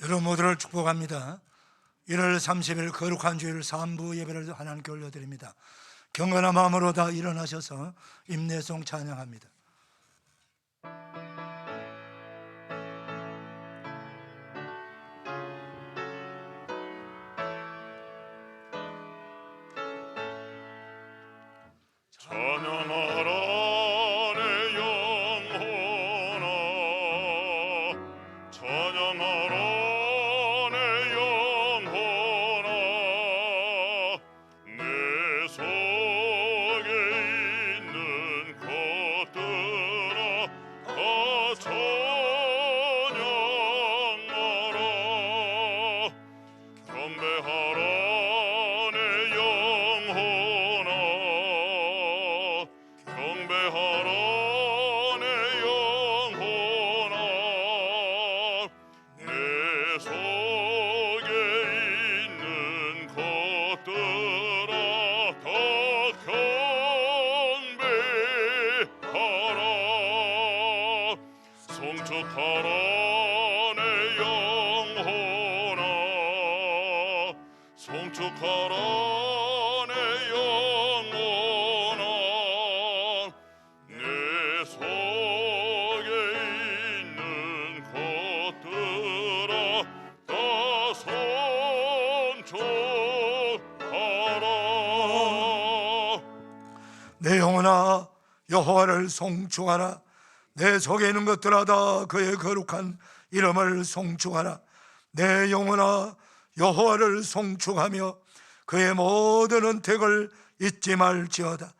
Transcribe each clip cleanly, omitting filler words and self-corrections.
여러분 모두를 축복합니다. 1월 30일 거룩한 주일 3부 예배를 하나님께 올려드립니다. 경건한 마음으로 다 일어나셔서 임내송 찬양합니다. 찬양하라 내 영혼아, 찬양하라 내 영혼아. 내 속에 있는 것들아 다 찬양하라. 경배하라 내 영혼아, 경배하라 내 영혼아. 내 속에 있는 것들아 다 경배하라. 송축하라 내 영혼아, 송축하라 내 영혼아. 내 속에 있는 것들아 다 송축하라. 내 영혼아 여호와를 송축하라. 내 속에 있는 것들아 다 그의 거룩한 이름을 송축하라. 내 영혼아 여호와를 송축하며 그의 모든 은택을 잊지 말지어다.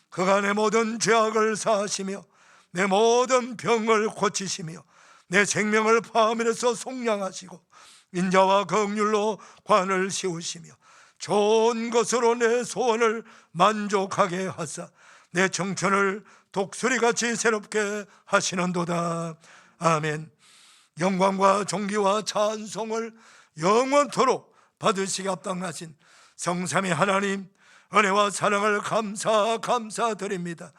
그가 내 모든 죄악을 사하시며 내 모든 병을 고치시며 내 생명을 파멸해서 속량하시고 인자와 긍휼로 관을 씌우시며 좋은 것으로 내 소원을 만족하게 하사 내 청춘을 독수리같이 새롭게 하시는도다. 아멘. 영광과 존귀와 찬송을 영원토록 받으시기 합당하신 성삼위 하나님, 은혜와 사랑을 감사드립니다.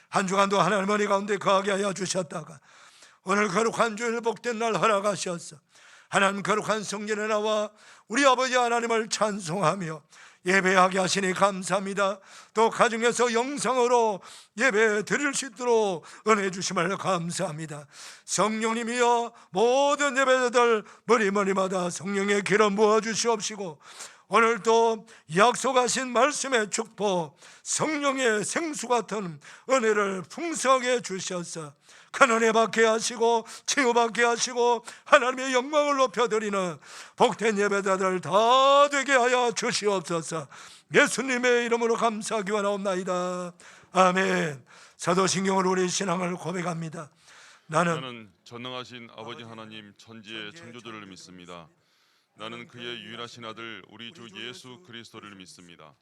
한 주간도 하나님 은혜 가운데 거하게 하여 주셨다가 오늘 거룩한 주일 복된 날 허락하셨어 하나님 거룩한 성전에 나와 우리 아버지 하나님을 찬송하며 예배하게 하시니 감사합니다. 또 가정에서 영상으로 예배 드릴 수 있도록 은혜 주심을 감사합니다. 성령님이여 모든 예배자들 머리마다 성령의 기름 부어 주시옵시고 오늘도 약속하신 말씀의 축복, 성령의 생수 같은 은혜를 풍성하게 주셔서 큰 은혜 받게 하시고 치유받게 하시고 하나님의 영광을 높여드리는 복된 예배자들 다 되게 하여 주시옵소서. 예수님의 이름으로 감사 기원하옵나이다. 아멘. 사도신경으로 우리 신앙을 고백합니다. 나는 전능하신 아버지 하나님 천지의 창조주를 믿습니다. 나는 그의 유일하신 아들 우리 주 예수 그리스도를 믿습니다.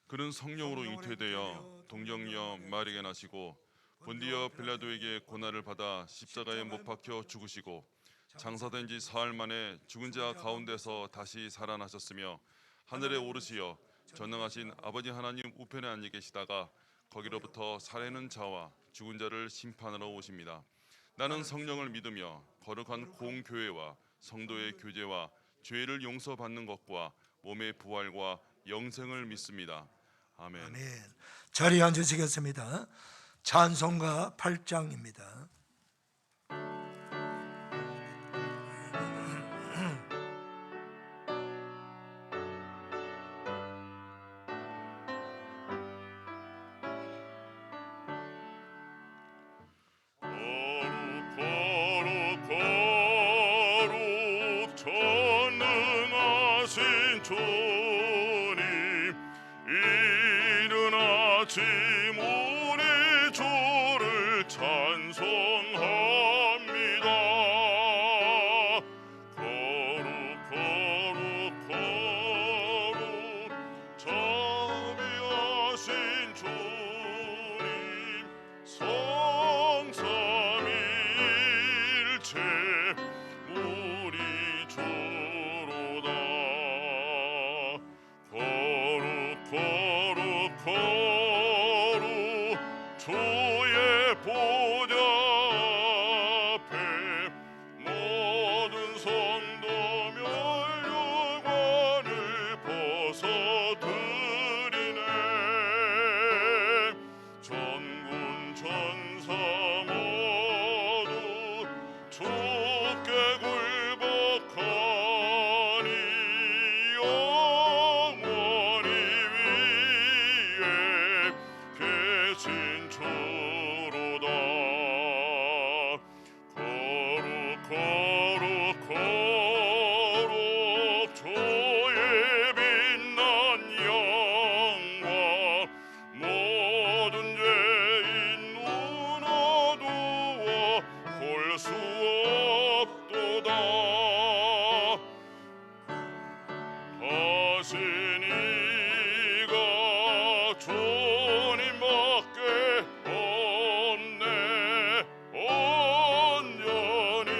그는 성령으로 잉태되어 동정녀 마리아에게 나시고 본디어 빌라도에게 고난을 받아 십자가에 못 박혀 죽으시고 장사된 지 사흘 만에 죽은 자 가운데서 다시 살아나셨으며 하늘에 오르시어 전능하신 아버지 하나님 우편에 앉아 계시다가 거기로부터 살아있는 자와 죽은 자를 심판하러 오십니다. 나는 성령을 믿으며 거룩한 공교회와 성도의 교제와 죄를 용서받는 것과 몸의 부활과 영생을 믿습니다. 아멘. 아멘. 자리에 앉으시겠습니다. 찬송가 8장입니다. 거룩 전능하신 주님, 이른 아침 우리 주를 찬송합니다. 거룩 자비하신 주님, 성삼위일체 우리 주로다. 거룩 거룩 주의 빛난 영광 모든 죄인 눈 어두워 볼 수 없도다. 다시 네가 주님밖에 없네. 온전히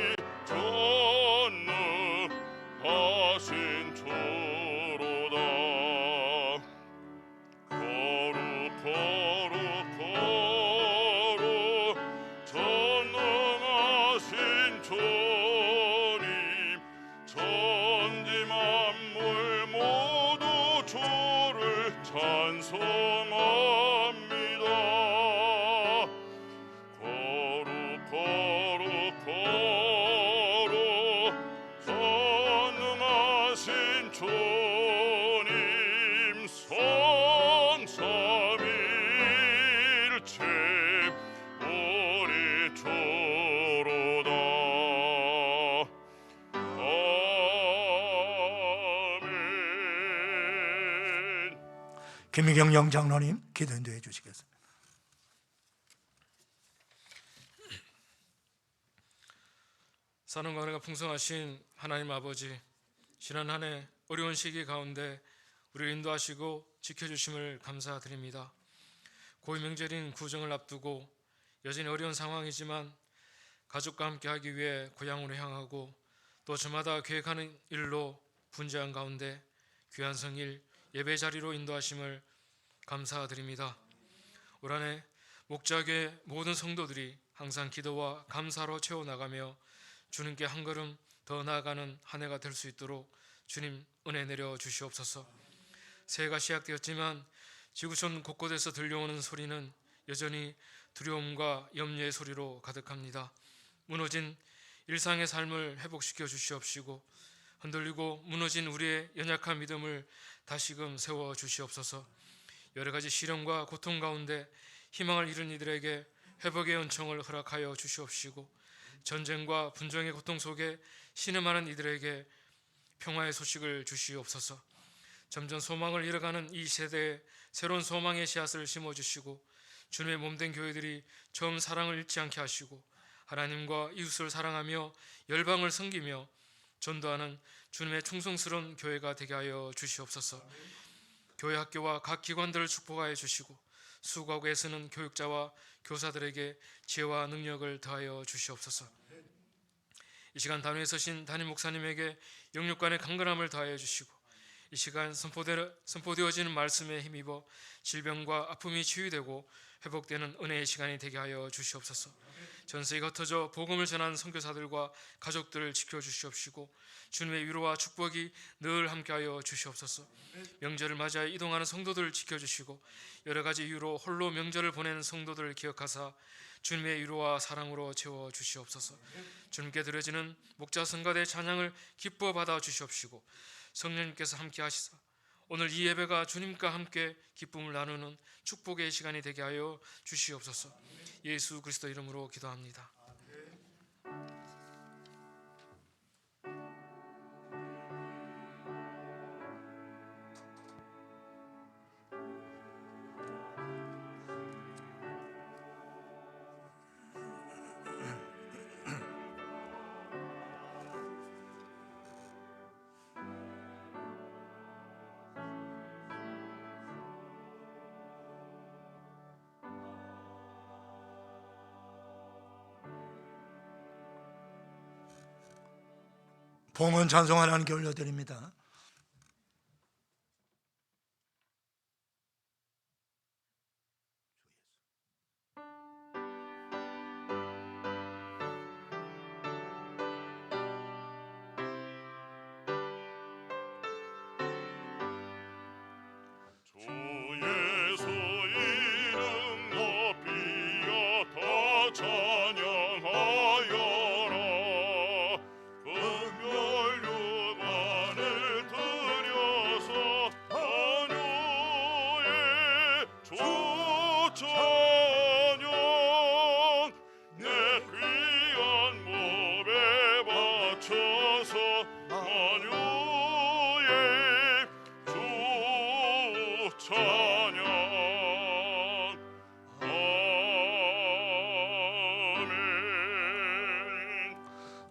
전능하신 주로다. 거룩 거룩 거룩 전능하신 주님 천지 만물 모두 주를 찬송합니다. 거룩 거룩 거룩 전능하신 주님 성삼일체 우리 주로다. 아멘. 김미경 영장로님 기도 인도해 주시겠습니다. 사랑과 은혜가 풍성하신 하나님 아버지, 지난 한 해 어려운 시기 가운데 우리를 인도하시고 지켜주심을 감사드립니다. 고유 명절인 구정을 앞두고 여전히 어려운 상황이지만 가족과 함께하기 위해 고향으로 향하고 또 저마다 계획하는 일로 분주한 가운데 귀한 성일 예배 자리로 인도하심을 감사드립니다. 올 한 해 목자교회 모든 성도들이 항상 기도와 감사로 채워나가며 주님께 한 걸음 더 나아가는 한 해가 될 수 있도록 주님 은혜 내려 주시옵소서. 새해가 시작되었지만 지구촌 곳곳에서 들려오는 소리는 여전히 두려움과 염려의 소리로 가득합니다. 무너진 일상의 삶을 회복시켜 주시옵시고 흔들리고 무너진 우리의 연약한 믿음을 다시금 세워 주시옵소서. 여러 가지 시련과 고통 가운데 희망을 잃은 이들에게 회복의 은총을 허락하여 주시옵시고 전쟁과 분쟁의 고통 속에 신음하는 이들에게 평화의 소식을 주시옵소서. 점점 소망을 잃어가는 이 세대에 새로운 소망의 씨앗을 심어주시고 주님의 몸된 교회들이 처음 사랑을 잃지 않게 하시고 하나님과 이웃을 사랑하며 열방을 섬기며 전도하는 주님의 충성스러운 교회가 되게 하여 주시옵소서. 교회 학교와 각 기관들을 축복하여 주시고 수고하고 애쓰는 교육자와 교사들에게 지혜와 능력을 더하여 주시옵소서. 이 시간 단위에 서신 담임 목사님에게 영육간의 강건함을 더하여 주시고 이 시간 선포되어지는 말씀에 힘입어 질병과 아픔이 치유되고 회복되는 은혜의 시간이 되게 하여 주시옵소서. 전세에 흩어져 복음을 전하는 선교사들과 가족들을 지켜주시옵시고 주님의 위로와 축복이 늘 함께하여 주시옵소서. 명절을 맞이하여 이동하는 성도들을 지켜주시고 여러 가지 이유로 홀로 명절을 보내는 성도들을 기억하사 주님의 위로와 사랑으로 채워주시옵소서. 주님께 드려지는 목자 성가대 찬양을 기뻐 받아 주시옵시고 성령님께서 함께 하시사 오늘 이 예배가 주님과 함께 기쁨을 나누는 축복의 시간이 되게 하여 주시옵소서. 예수 그리스도 이름으로 기도합니다. 봉헌 찬송 하나님께 올려드립니다. 주 예수 이름 높이어 다 찬양하여라. 긍휼 유만을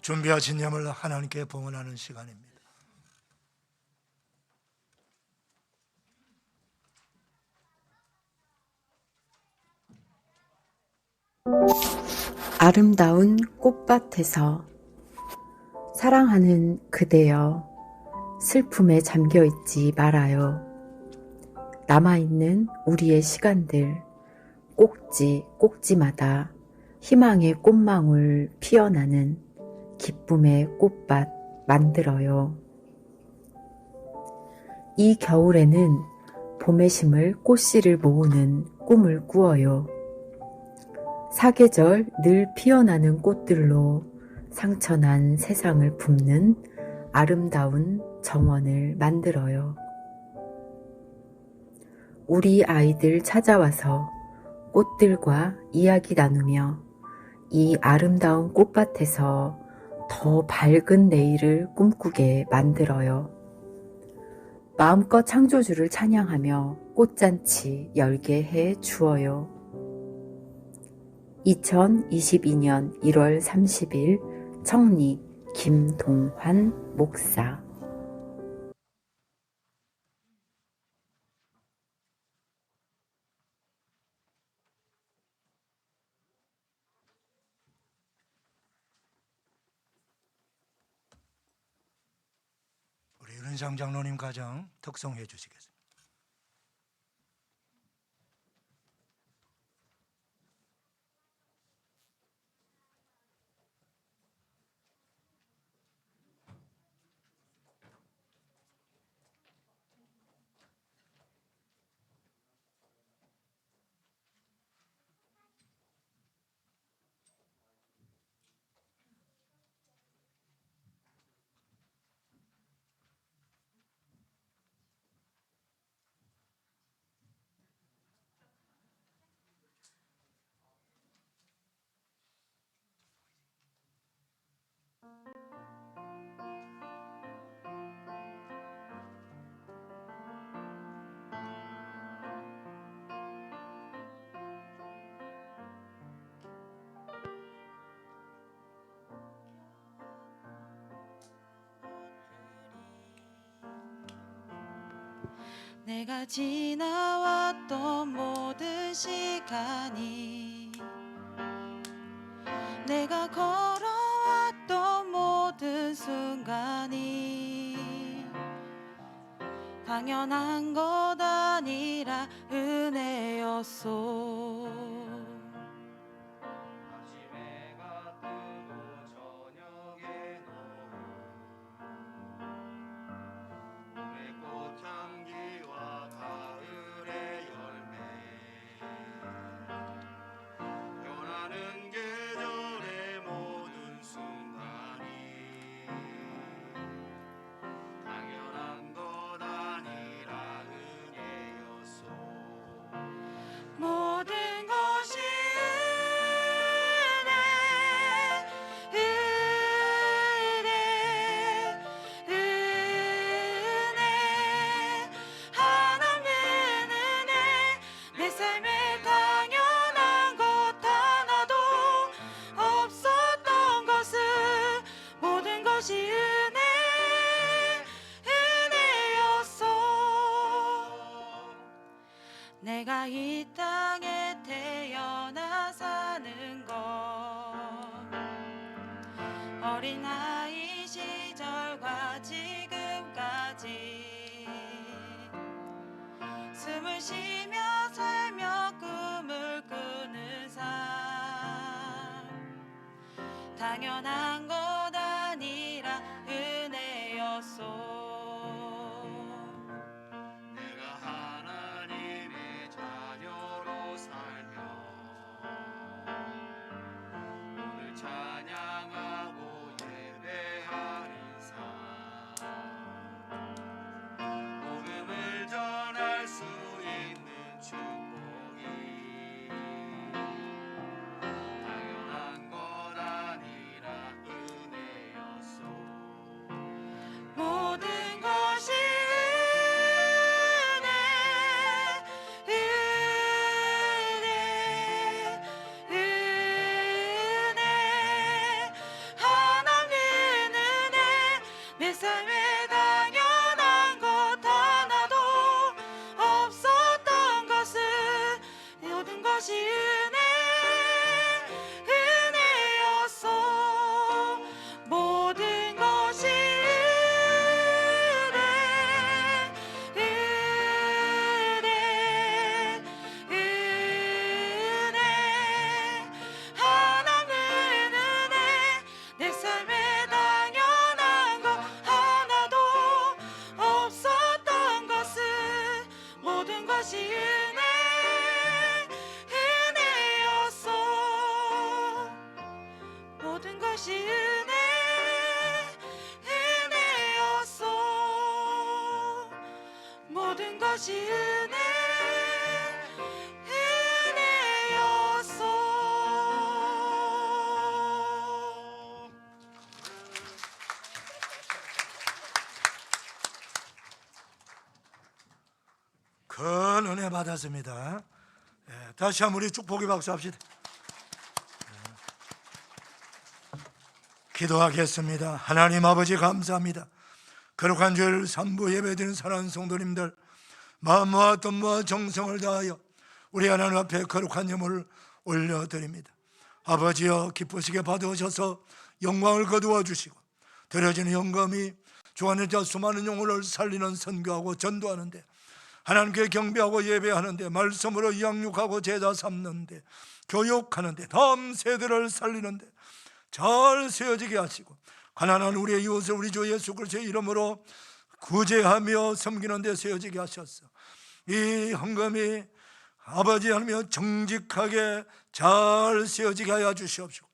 준비하신 예물 하나님께 봉헌하는 시간입니다. 아름다운 꽃밭에서 사랑하는 그대여, 슬픔에 잠겨있지 말아요. 남아있는 우리의 시간들, 꼭지마다 희망의 꽃망울 피어나는 기쁨의 꽃밭 만들어요. 이 겨울에는 봄에 심을 꽃씨를 모으는 꿈을 꾸어요. 사계절 늘 피어나는 꽃들로 상처난 세상을 품는 아름다운 정원을 만들어요. 우리 아이들 찾아와서 꽃들과 이야기 나누며 이 아름다운 꽃밭에서 더 밝은 내일을 꿈꾸게 만들어요. 마음껏 창조주를 찬양하며 꽃잔치 열게 해 주어요. 2022년 1월 30일 청리 김동환 목사. 우리 윤상 장로님 가정 특송해 주시겠습니다. 내가 지나왔던 모든 시간이, 내가 걸어왔던 모든 순간이 당연한 것 아니라 은혜였소. 아침해가 뜨고 저녁에 봄의 꽃향기와 가을의 열매, 변하는 계절의 모든 순간이 당연한 것 아니라 은혜였소. 모든 것이 은혜, 하나님은 은혜. 내 삶에 당연한 것 하나도 없었던 것은 모든 것이 은혜였어. 내가 이 땅에 태어나 사는 것, 어린아이 시절과 지금까지 숨을 쉬며 살며 꿈을 꾸는 삶, 당연한 것 아니라 은혜였소. 내가 하나님의 자녀로 살며 오늘 찬양하고 예배하는 삶, 복음을 전할 수 있는 축복이 당연한 것 아니라 은혜였소. 모든 것이 은혜, 내 삶에 당연한 것 하나도 없었던 것은 모든 것이 은혜였어. 모든 것이 은혜 하나는 은혜. 내 삶에 당연한 것 하나도 없었던 것은 모든 것이 은혜였어. 모든 것이 은혜였어. 모든 것이 은혜였어. 큰 은혜 받았습니다. 다시 한번 우리 축복의 박수 합시다. 기도하겠습니다. 하나님 아버지 감사합니다. 거룩한 주일 3부 예배드리는 사랑하는 성도님들, 마음과 뜻과 정성을 다하여 우리 하나님 앞에 거룩한 예물을 올려드립니다. 아버지여 기쁘시게 받으셔서 영광을 거두어 주시고 드려지는 영감이 주 안에 수많은 영혼을 살리는 선교하고 전도하는데, 하나님께 경배하고 예배하는데, 말씀으로 양육하고 제자 삼는데, 교육하는데, 다음 세대를 살리는데 잘 세워지게 하시고, 가난한 우리의 이웃을 우리 주 예수 그리스도의 이름으로 구제하며 섬기는 데 세워지게 하셨어. 이 헌금이 아버지 하나님 정직하게 잘 세워지게 하여 주시옵시고,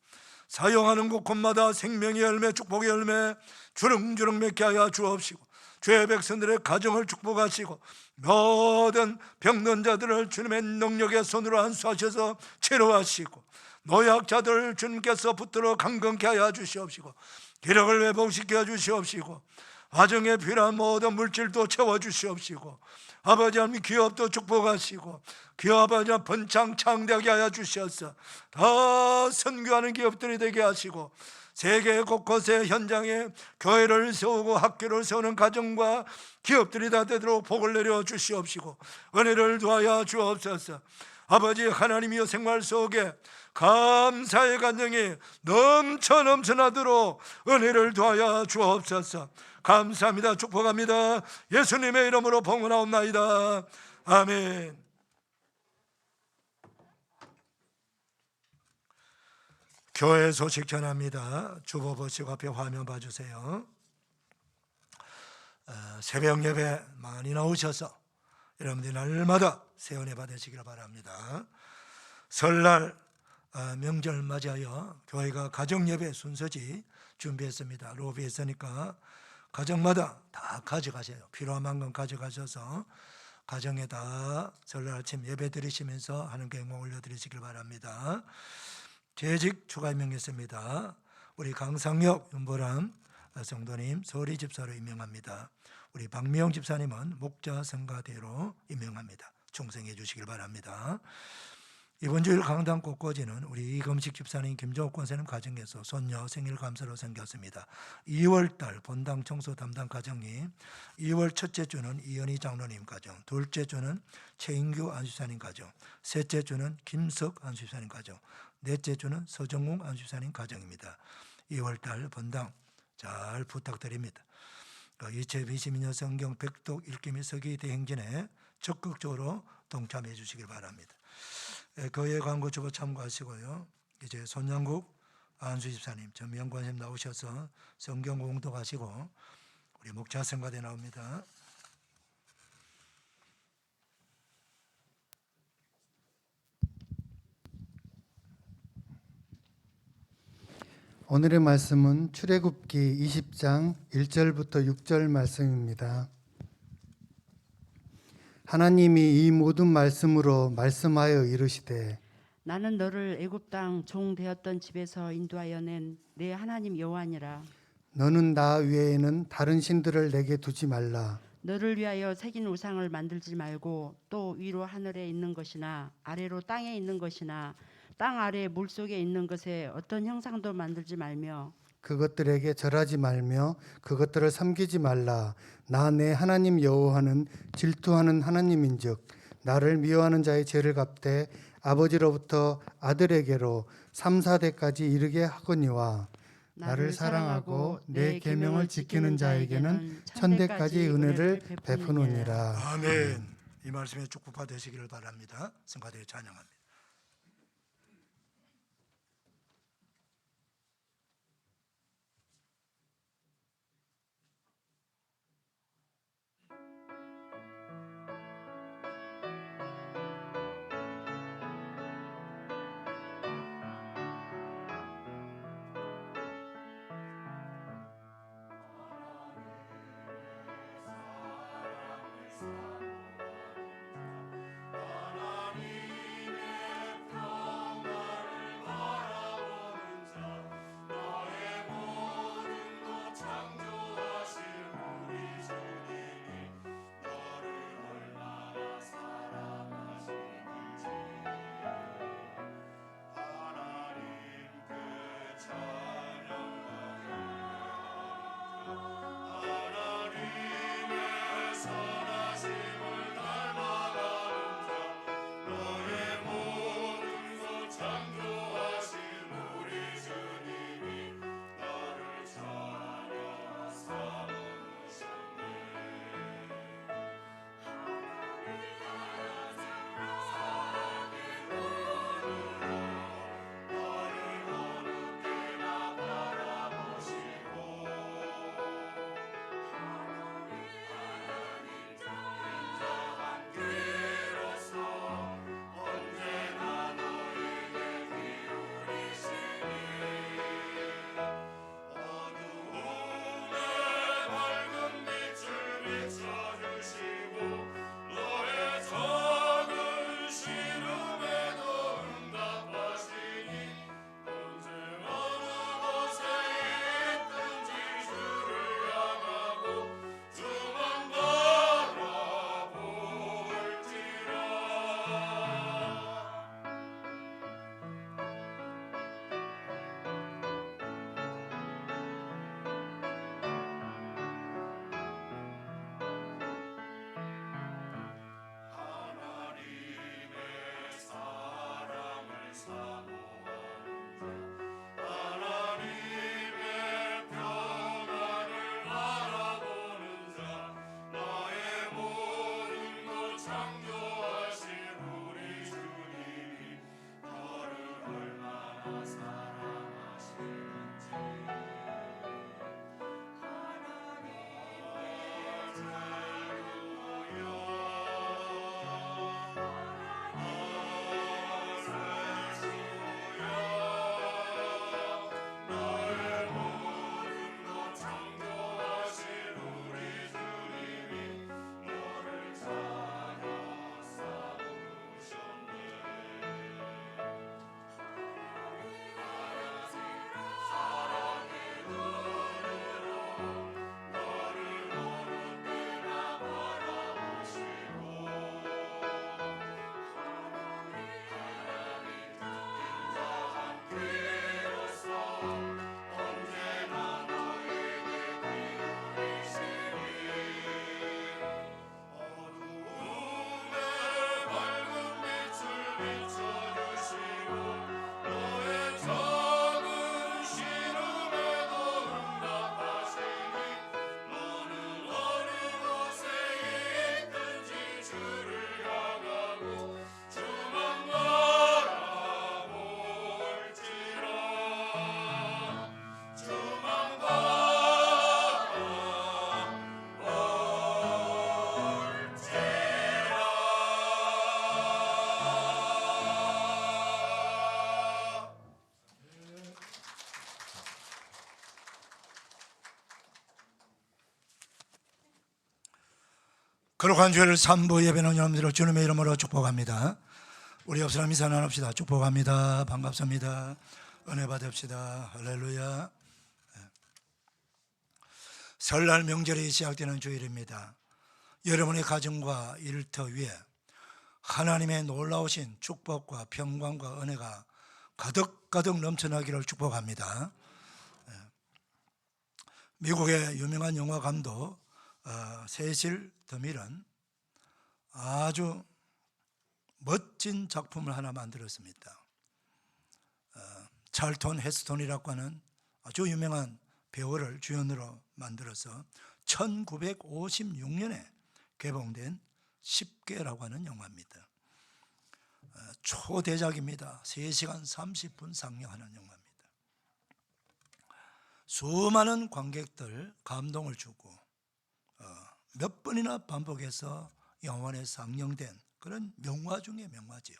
사용하는 곳곳마다 생명의 열매, 축복의 열매 주렁주렁 맺게 하여 주옵시고, 주의 백성들의 가정을 축복하시고, 모든 병든 자들을 주님의 능력의 손으로 안수하셔서 치료하시고, 노약자들을 주님께서 붙들어 강건케 하여 주시옵시고, 기력을 회복시켜 주시옵시고, 가정에 필요한 모든 물질도 채워 주시옵시고, 아버지 하나님 기업도 축복하시고, 기업 아버지 번창 창대하게 하여 주시옵소서. 다 선교하는 기업들이 되게 하시고, 세계 곳곳의 현장에 교회를 세우고 학교를 세우는 가정과 기업들이 다 되도록 복을 내려 주시옵시고, 은혜를 더하여 주옵소서. 아버지 하나님이여, 생활 속에 감사의 감정이 넘쳐나도록 은혜를 더하여 주옵소서. 감사합니다. 축복합니다. 예수님의 이름으로 봉헌하옵나이다. 아멘. 교회 소식 전합니다. 주보보시고 앞에 화면 봐주세요. 새벽 예배 많이 나오셔서 여러분들이 날마다 새 은혜 받으시기를 바랍니다. 설날 명절 맞이하여 교회가 가정 예배 순서지 준비했습니다. 로비에 있으니까 가정마다 다 가져가세요. 필요한 만큼 가져가셔서 가정에다 설날 아침 예배 드리시면서 하나님께 영광 올려드리시길 바랍니다. 재직 추가 임명했습니다. 우리 강상혁 윤보람 성도님 서리 집사로 임명합니다. 우리 박미영 집사님은 목자 성가대로 임명합니다. 충성해 주시길 바랍니다. 이번 주일 강당 꽃꽂이는 우리 이금식 집사님, 김정욱 권사님 가정에서 손녀 생일 감사로 생겼습니다. 2월달 본당 청소 담당 가정이 2월 첫째 주는 이현희 장로님 가정, 둘째 주는 최인규 안수사님 가정, 셋째 주는 김석 안수사님 가정, 넷째 주는 서정웅 안수사님 가정입니다. 2월달 본당 잘 부탁드립니다. 2022년 성경 백독 읽기 및 서기 대행진에 적극적으로 동참해 주시길 바랍니다. 교회 광고 주보 참고하시고요. 이제 손양국 안수 집사님, 전명관님 나오셔서 성경 공독하시고 우리 목자 성가대 나옵니다. 오늘의 말씀은 출애굽기 20장 1절부터 6절 말씀입니다. 하나님이 이 모든 말씀으로 말씀하여 이르시되, 나는 너를 애굽 땅 종 되었던 집에서 인도하여 낸 내 하나님 여호와니라. 너는 나 외에는 다른 신들을 내게 두지 말라. 너를 위하여 새긴 우상을 만들지 말고 또 위로 하늘에 있는 것이나 아래로 땅에 있는 것이나 땅 아래 물속에 있는 것에 어떤 형상도 만들지 말며 그것들에게 절하지 말며 그것들을 섬기지 말라. 나 내 하나님 여호와는 질투하는 하나님인즉 나를 미워하는 자의 죄를 갚되 아버지로부터 아들에게로 3, 4대까지 이르게 하거니와 나를 사랑하고 내 계명을 지키는 자에게는 천대까지 은혜를 베푸느니라. 아멘. 이 말씀에 축복 받으시기를 바랍니다. 성가대에 찬양합니다. 거룩한 주일 3부 예배는 여러분들을 주님의 이름으로 축복합니다. 우리 옆 사람 인사 나눕시다. 축복합니다. 반갑습니다. 은혜 받읍시다. 할렐루야. 설날 명절이 시작되는 주일입니다. 여러분의 가정과 일터 위에 하나님의 놀라우신 축복과 평강과 은혜가 가득가득 넘쳐나기를 축복합니다. 미국의 유명한 영화 감독 세실 드밀은 아주 멋진 작품을 하나 만들었습니다. 찰톤 헤스톤이라고 하는 아주 유명한 배우를 주연으로 만들어서 1956년에 개봉된 10개라고 하는 영화입니다. 초대작입니다. 3시간 30분 상영하는 영화입니다. 수많은 관객들 감동을 주고 몇 번이나 반복해서 영화에 상영된 그런 명화 중의 명화지요.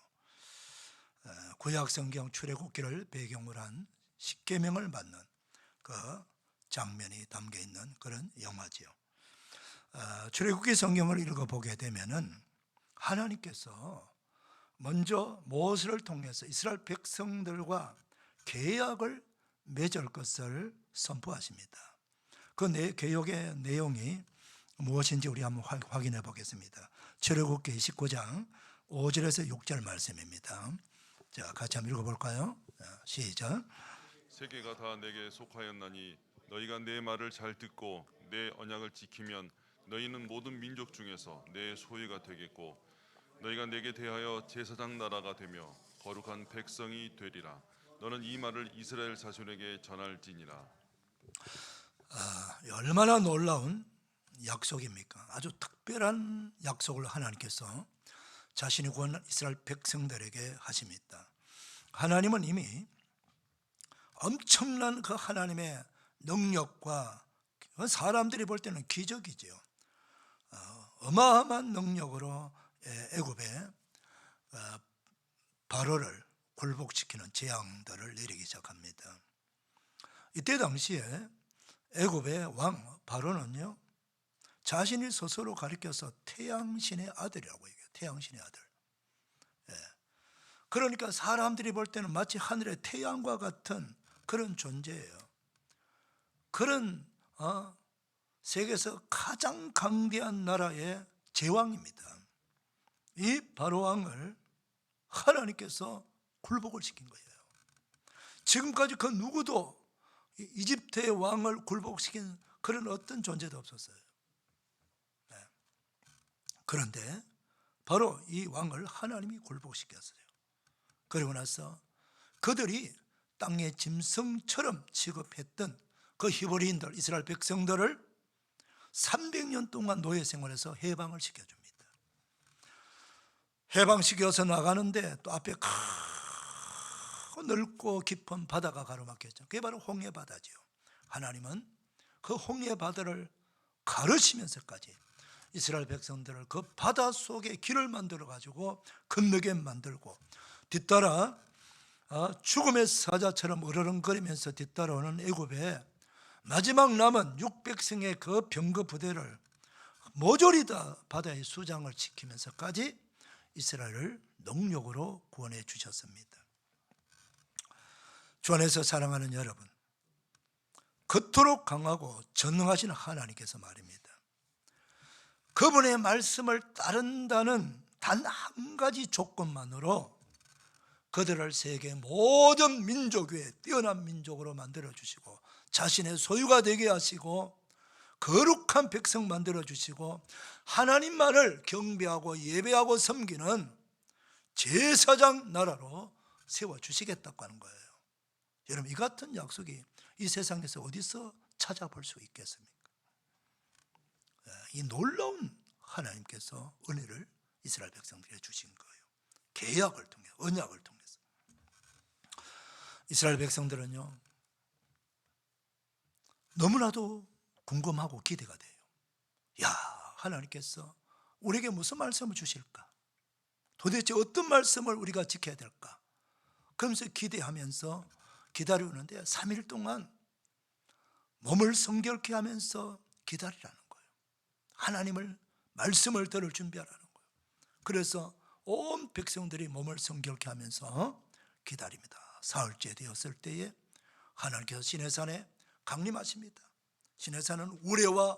구약성경 출애굽기를 배경으로 한 십계명을 받는 그 장면이 담겨 있는 그런 영화지요. 출애굽기 성경을 읽어보게 되면은 하나님께서 먼저 모세를 통해서 이스라엘 백성들과 계약을 맺을 것을 선포하십니다. 그 계약의 내용이 무엇인지 우리 한번 확인해 보겠습니다. 출애굽기 19장 5절에서 6절 말씀입니다. 자, 같이 한번 읽어볼까요? 시작. 세계가 다 내게 속하였나니 너희가 내 말을 잘 듣고 내 언약을 지키면 너희는 모든 민족 중에서 내 소유가 되겠고 너희가 내게 대하여 제사장 나라가 되며 거룩한 백성이 되리라. 너는 이 말을 이스라엘 자손에게 전할지니라. 얼마나 놀라운 약속입니까? 아주 특별한 약속을 하나님께서 자신이 구원한 이스라엘 백성들에게 하십니다. 하나님은 이미 엄청난 그 하나님의 능력과 사람들이 볼 때는 기적이지요. 어마어마한 능력으로 애굽에 바로를 굴복시키는 재앙들을 내리기 시작합니다. 이때 당시에 애굽의 왕 바로는요, 자신이 스스로 가리켜서 태양신의 아들이라고 얘기해요. 태양신의 아들. 그러니까 사람들이 볼 때는 마치 하늘의 태양과 같은 그런 존재예요. 그런 세계에서 가장 강대한 나라의 제왕입니다. 이 바로 왕을 하나님께서 굴복을 시킨 거예요. 지금까지 그 누구도 이집트의 왕을 굴복시킨 그런 어떤 존재도 없었어요. 그런데 바로 이 왕을 하나님이 굴복시켰어요. 그리고 나서 그들이 땅의 짐승처럼 취급했던 그 히브리인들, 이스라엘 백성들을 300년 동안 노예 생활에서 해방을 시켜줍니다. 해방시켜서 나가는데 또 앞에 크고 넓고 깊은 바다가 가로막혔죠. 그게 바로 홍해바다지요. 하나님은 그 홍해바다를 가르치면서까지 이스라엘 백성들을 그 바다 속에 길을 만들어 가지고 건너게 만들고 뒤따라 죽음의 사자처럼 으르렁거리면서 뒤따라오는 애굽의 마지막 남은 600승의 그 병거 부대를 모조리 다 바다의 수장을 지키면서까지 이스라엘을 능력으로 구원해 주셨습니다. 주 안에서 사랑하는 여러분, 그토록 강하고 전능하신 하나님께서 말입니다. 그분의 말씀을 따른다는 단 한 가지 조건만으로 그들을 세계 모든 민족 위에 뛰어난 민족으로 만들어 주시고 자신의 소유가 되게 하시고 거룩한 백성 만들어 주시고 하나님만을 경배하고 예배하고 섬기는 제사장 나라로 세워 주시겠다고 하는 거예요. 여러분, 이 같은 약속이 이 세상에서 어디서 찾아볼 수 있겠습니까? 이 놀라운 하나님께서 은혜를 이스라엘 백성들에게 주신 거예요. 계약을 통해, 언약을 통해서. 이스라엘 백성들은요, 너무나도 궁금하고 기대가 돼요. 야, 하나님께서 우리에게 무슨 말씀을 주실까? 도대체 어떤 말씀을 우리가 지켜야 될까? 그러면서 기대하면서 기다리는데 3일 동안 몸을 성결케 하면서 기다리라는 거예요. 하나님을 말씀을 들을 준비하라는 거예요. 그래서 온 백성들이 몸을 성결케 하면서 기다립니다. 사흘째 되었을 때에 하나님께서 시내산에 강림하십니다. 시내산은 우레와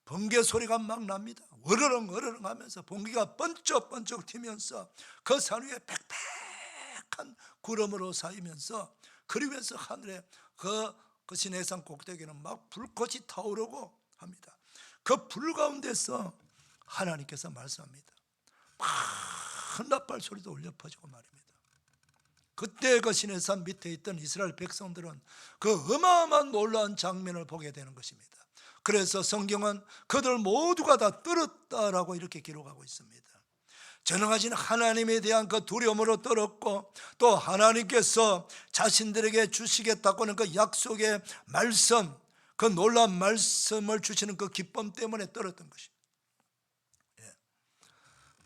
번개 소리가 막 납니다. 으르렁 으르렁 하면서 번개가 번쩍번쩍 튀면서 그 산 위에 빽빽한 구름으로 쌓이면서 그리면서 하늘에 그 그 시내산 꼭대기는 막 불꽃이 타오르고 합니다. 그 불 가운데서 하나님께서 말씀합니다. 큰 나팔 소리도 울려 퍼지고 말입니다. 그때 그 시내산 밑에 있던 이스라엘 백성들은 그 어마어마한 놀라운 장면을 보게 되는 것입니다. 그래서 성경은 그들 모두가 다 떨었다라고 이렇게 기록하고 있습니다. 전능하신 하나님에 대한 그 두려움으로 떨었고, 또 하나님께서 자신들에게 주시겠다고 하는 그 약속의 말씀, 그 놀라운 말씀을 주시는 그 기쁨 때문에 떨었던 것입니다.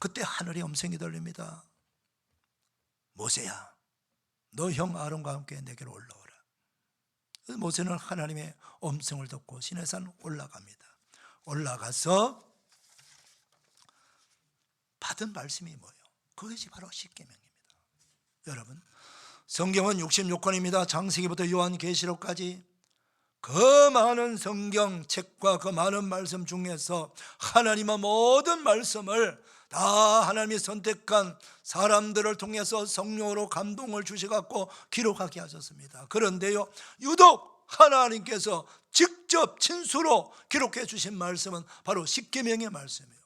그때 하늘의 음성이 들립니다. 모세야, 너 형 아론과 함께 내게로 올라오라. 모세는 하나님의 음성을 듣고 시내산 올라갑니다. 올라가서 받은 말씀이 뭐예요? 그것이 바로 십계명입니다. 여러분, 성경은 66권입니다. 창세기부터 요한계시록까지 그 많은 성경책과 그 많은 말씀 중에서 하나님의 모든 말씀을 다 하나님이 선택한 사람들을 통해서 성령으로 감동을 주셔갖고 기록하게 하셨습니다. 그런데요, 유독 하나님께서 직접 친수로 기록해 주신 말씀은 바로 십계명의 말씀이에요.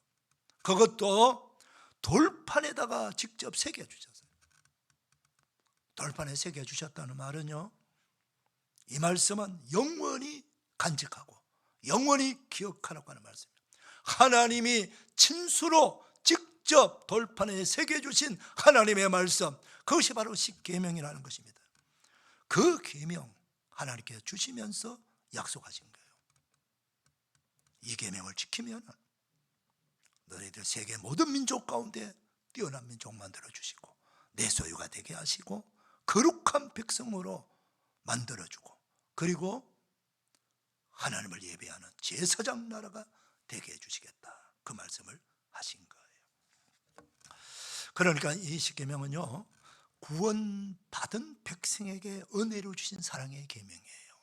그것도 돌판에다가 직접 새겨주셨어요. 돌판에 새겨주셨다는 말은요, 이 말씀은 영원히 간직하고 영원히 기억하라고 하는 말씀입니다. 하나님이 친수로 직접 돌판에 새겨주신 하나님의 말씀, 그것이 바로 십계명이라는 것입니다. 그 계명 하나님께서 주시면서 약속하신 거예요. 이 계명을 지키면 너희들 세계 모든 민족 가운데 뛰어난 민족 만들어주시고 내 소유가 되게 하시고 거룩한 백성으로 만들어주고, 그리고 하나님을 예배하는 제사장 나라가 되게 해주시겠다, 그 말씀을 하신 거예요. 그러니까 이 십계명은요, 구원받은 백성에게 은혜를 주신 사랑의 계명이에요.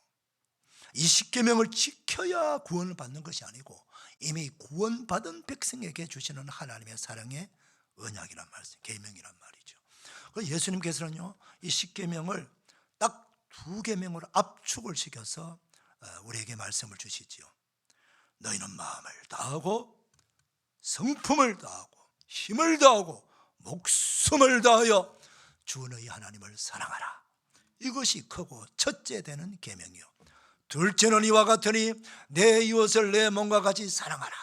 이 십계명을 지켜야 구원을 받는 것이 아니고 이미 구원받은 백성에게 주시는 하나님의 사랑의 언약이란 말씀, 계명이란 말이죠. 예수님께서는요, 이 십계명을 딱 두 계명으로 압축을 시켜서 우리에게 말씀을 주시지요. 너희는 마음을 다하고 성품을 다하고 힘을 다하고 목숨을 다하여 주 너희 하나님을 사랑하라. 이것이 크고 첫째 되는 계명이요. 둘째는 이와 같으니 내 이웃을 내 몸과 같이 사랑하라.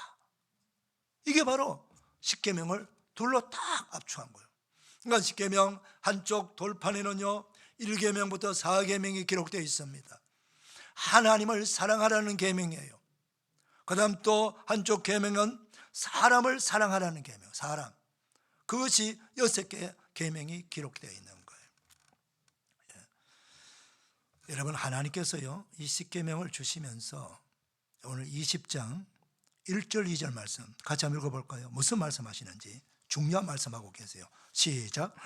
이게 바로 십계명을 둘로 딱 압축한 거예요. 그러니까 십계명 한쪽 돌판에는요 1계명부터 4계명이 기록되어 있습니다. 하나님을 사랑하라는 계명이에요. 그 다음 또 한쪽 계명은 사람을 사랑하라는 계명, 사람. 그것이 6개의 계명이 기록되어 있는 거예요. 여러분, 하나님께서요 이 십계명을 주시면서 오늘 20장 1절 2절 말씀 같이 한번 읽어볼까요? 무슨 말씀하시는지 중요한 말씀하고 계세요. 시작.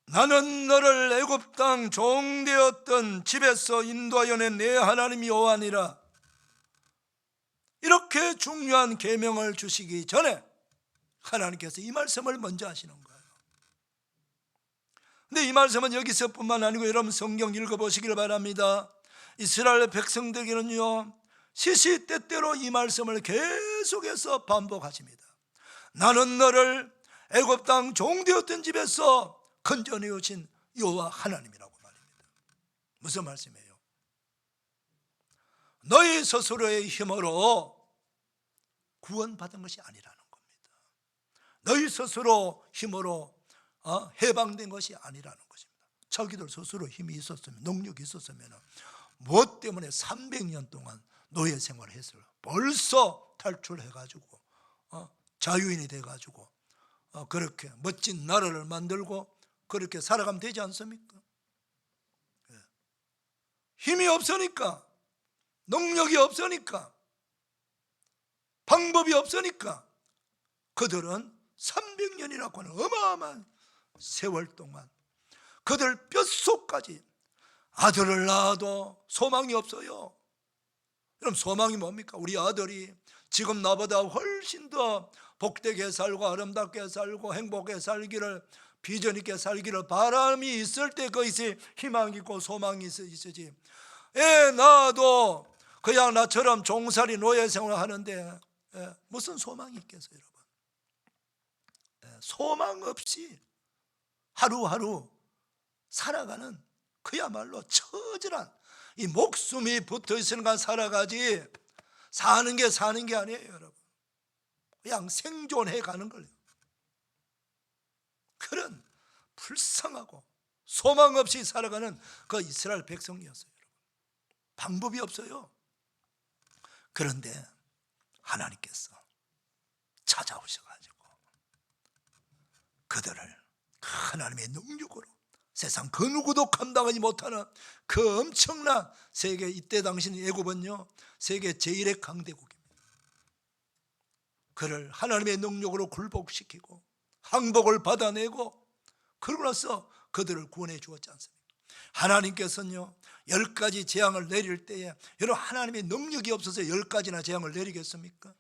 나는 너를 애굽 땅 종되었던 집에서 인도하여 낸 내 하나님 여호와니라. 이렇게 중요한 계명을 주시기 전에 하나님께서 이 말씀을 먼저 하시는 거예요. 근데 이 말씀은 여기서뿐만 아니고 여러분 성경 읽어보시길 바랍니다. 이스라엘 백성들에게는요 시시때때로 이 말씀을 계속해서 반복하십니다. 나는 너를 애굽 땅 종되었던 집에서 건져내 오신 여호와 하나님이라고 말입니다. 무슨 말씀이에요? 너희 스스로의 힘으로 구원받은 것이 아니라는 겁니다. 너희 스스로 힘으로 해방된 것이 아니라는 것입니다. 자기들 스스로 힘이 있었으면, 능력이 있었으면 무엇 때문에 300년 동안 노예 생활을 했어요. 벌써 탈출해가지고 자유인이 돼가지고 그렇게 멋진 나라를 만들고 그렇게 살아가면 되지 않습니까? 힘이 없으니까, 능력이 없으니까, 방법이 없으니까 그들은 300년이라고 하는 어마어마한 세월 동안 그들 뼛속까지 아들을 낳아도 소망이 없어요. 그럼 소망이 뭡니까? 우리 아들이 지금 나보다 훨씬 더 복되게 살고 아름답게 살고 행복하게 살기를, 비전 있게 살기를 바람이 있을 때 거기서 희망이 있고 소망이 있어지. 나도 그냥 나처럼 종살이 노예 생활을 하는데 무슨 소망이 있겠어요, 여러분? 소망 없이 하루하루 살아가는 그야말로 처절한, 이 목숨이 붙어 있으니까 살아가지 사는 게 아니에요, 여러분. 그냥 생존해 가는 거예요. 그런 불쌍하고 소망 없이 살아가는 그 이스라엘 백성이었어요, 여러분. 방법이 없어요. 그런데 하나님께서 찾아오셔가지고 그들을 하나님의 능력으로, 세상 그 누구도 감당하지 못하는 그 엄청난 세계, 이때 당시 애굽은요 세계 제1의 강대국입니다. 그를 하나님의 능력으로 굴복시키고 항복을 받아내고 그러고 나서 그들을 구원해 주었지 않습니까? 하나님께서는요 10가지 재앙을 내릴 때에, 여러분 하나님의 능력이 없어서 10가지나 재앙을 내리겠습니까?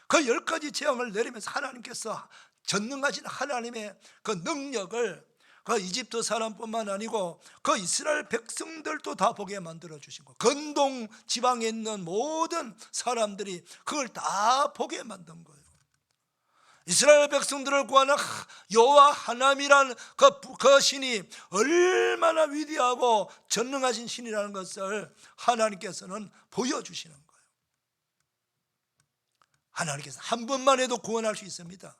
그 10가지 재앙을 내리면서 하나님께서 전능하신 하나님의 그 능력을 그 이집트 사람뿐만 아니고 그 이스라엘 백성들도 다 보게 만들어 주시고, 근동 지방에 있는 모든 사람들이 그걸 다 보게 만든 거예요. 이스라엘 백성들을 구하는 여호와 하나님이라는 그 신이 얼마나 위대하고 전능하신 신이라는 것을 하나님께서는 보여주시는 거예요. 하나님께서 한 번만 해도 구원할 수 있습니다.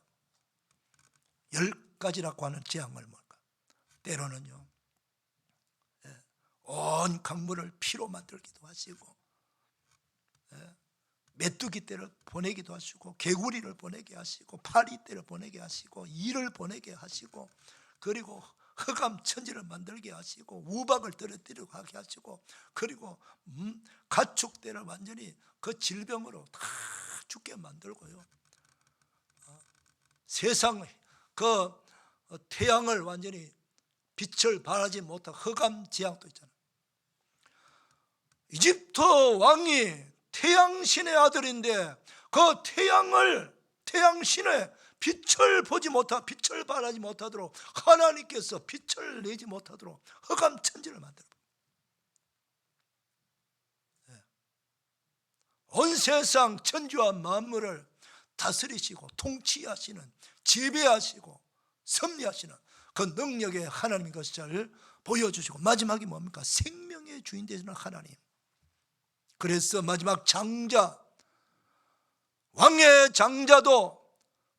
10가지라고 하는 재앙을 뭘까? 때로는요 온 강물을 피로 만들기도 하시고, 메뚜기 떼를 보내기도 하시고, 개구리를 보내게 하시고, 파리 떼를 보내게 하시고, 이를 보내게 하시고, 그리고 흑암 천지를 만들게 하시고, 우박을 떨어뜨리게 하게 하시고, 그리고 가축 떼를 완전히 그 질병으로 다 죽게 만들고요, 세상 그 태양을 완전히 빛을 발하지 못한 흑암 지향도 있잖아요. 이집트 왕이 태양신의 아들인데 그 태양신의 빛을 보지 못하, 빛을 발하지 못하도록 하나님께서 빛을 내지 못하도록 흑암 천지를 만들어. 온 세상 천지와 만물을 다스리시고 통치하시는, 지배하시고 섭리하시는 그 능력의 하나님인 것을 보여주시고, 마지막이 뭡니까? 생명의 주인 되시는 하나님. 그래서 마지막 장자, 왕의 장자도,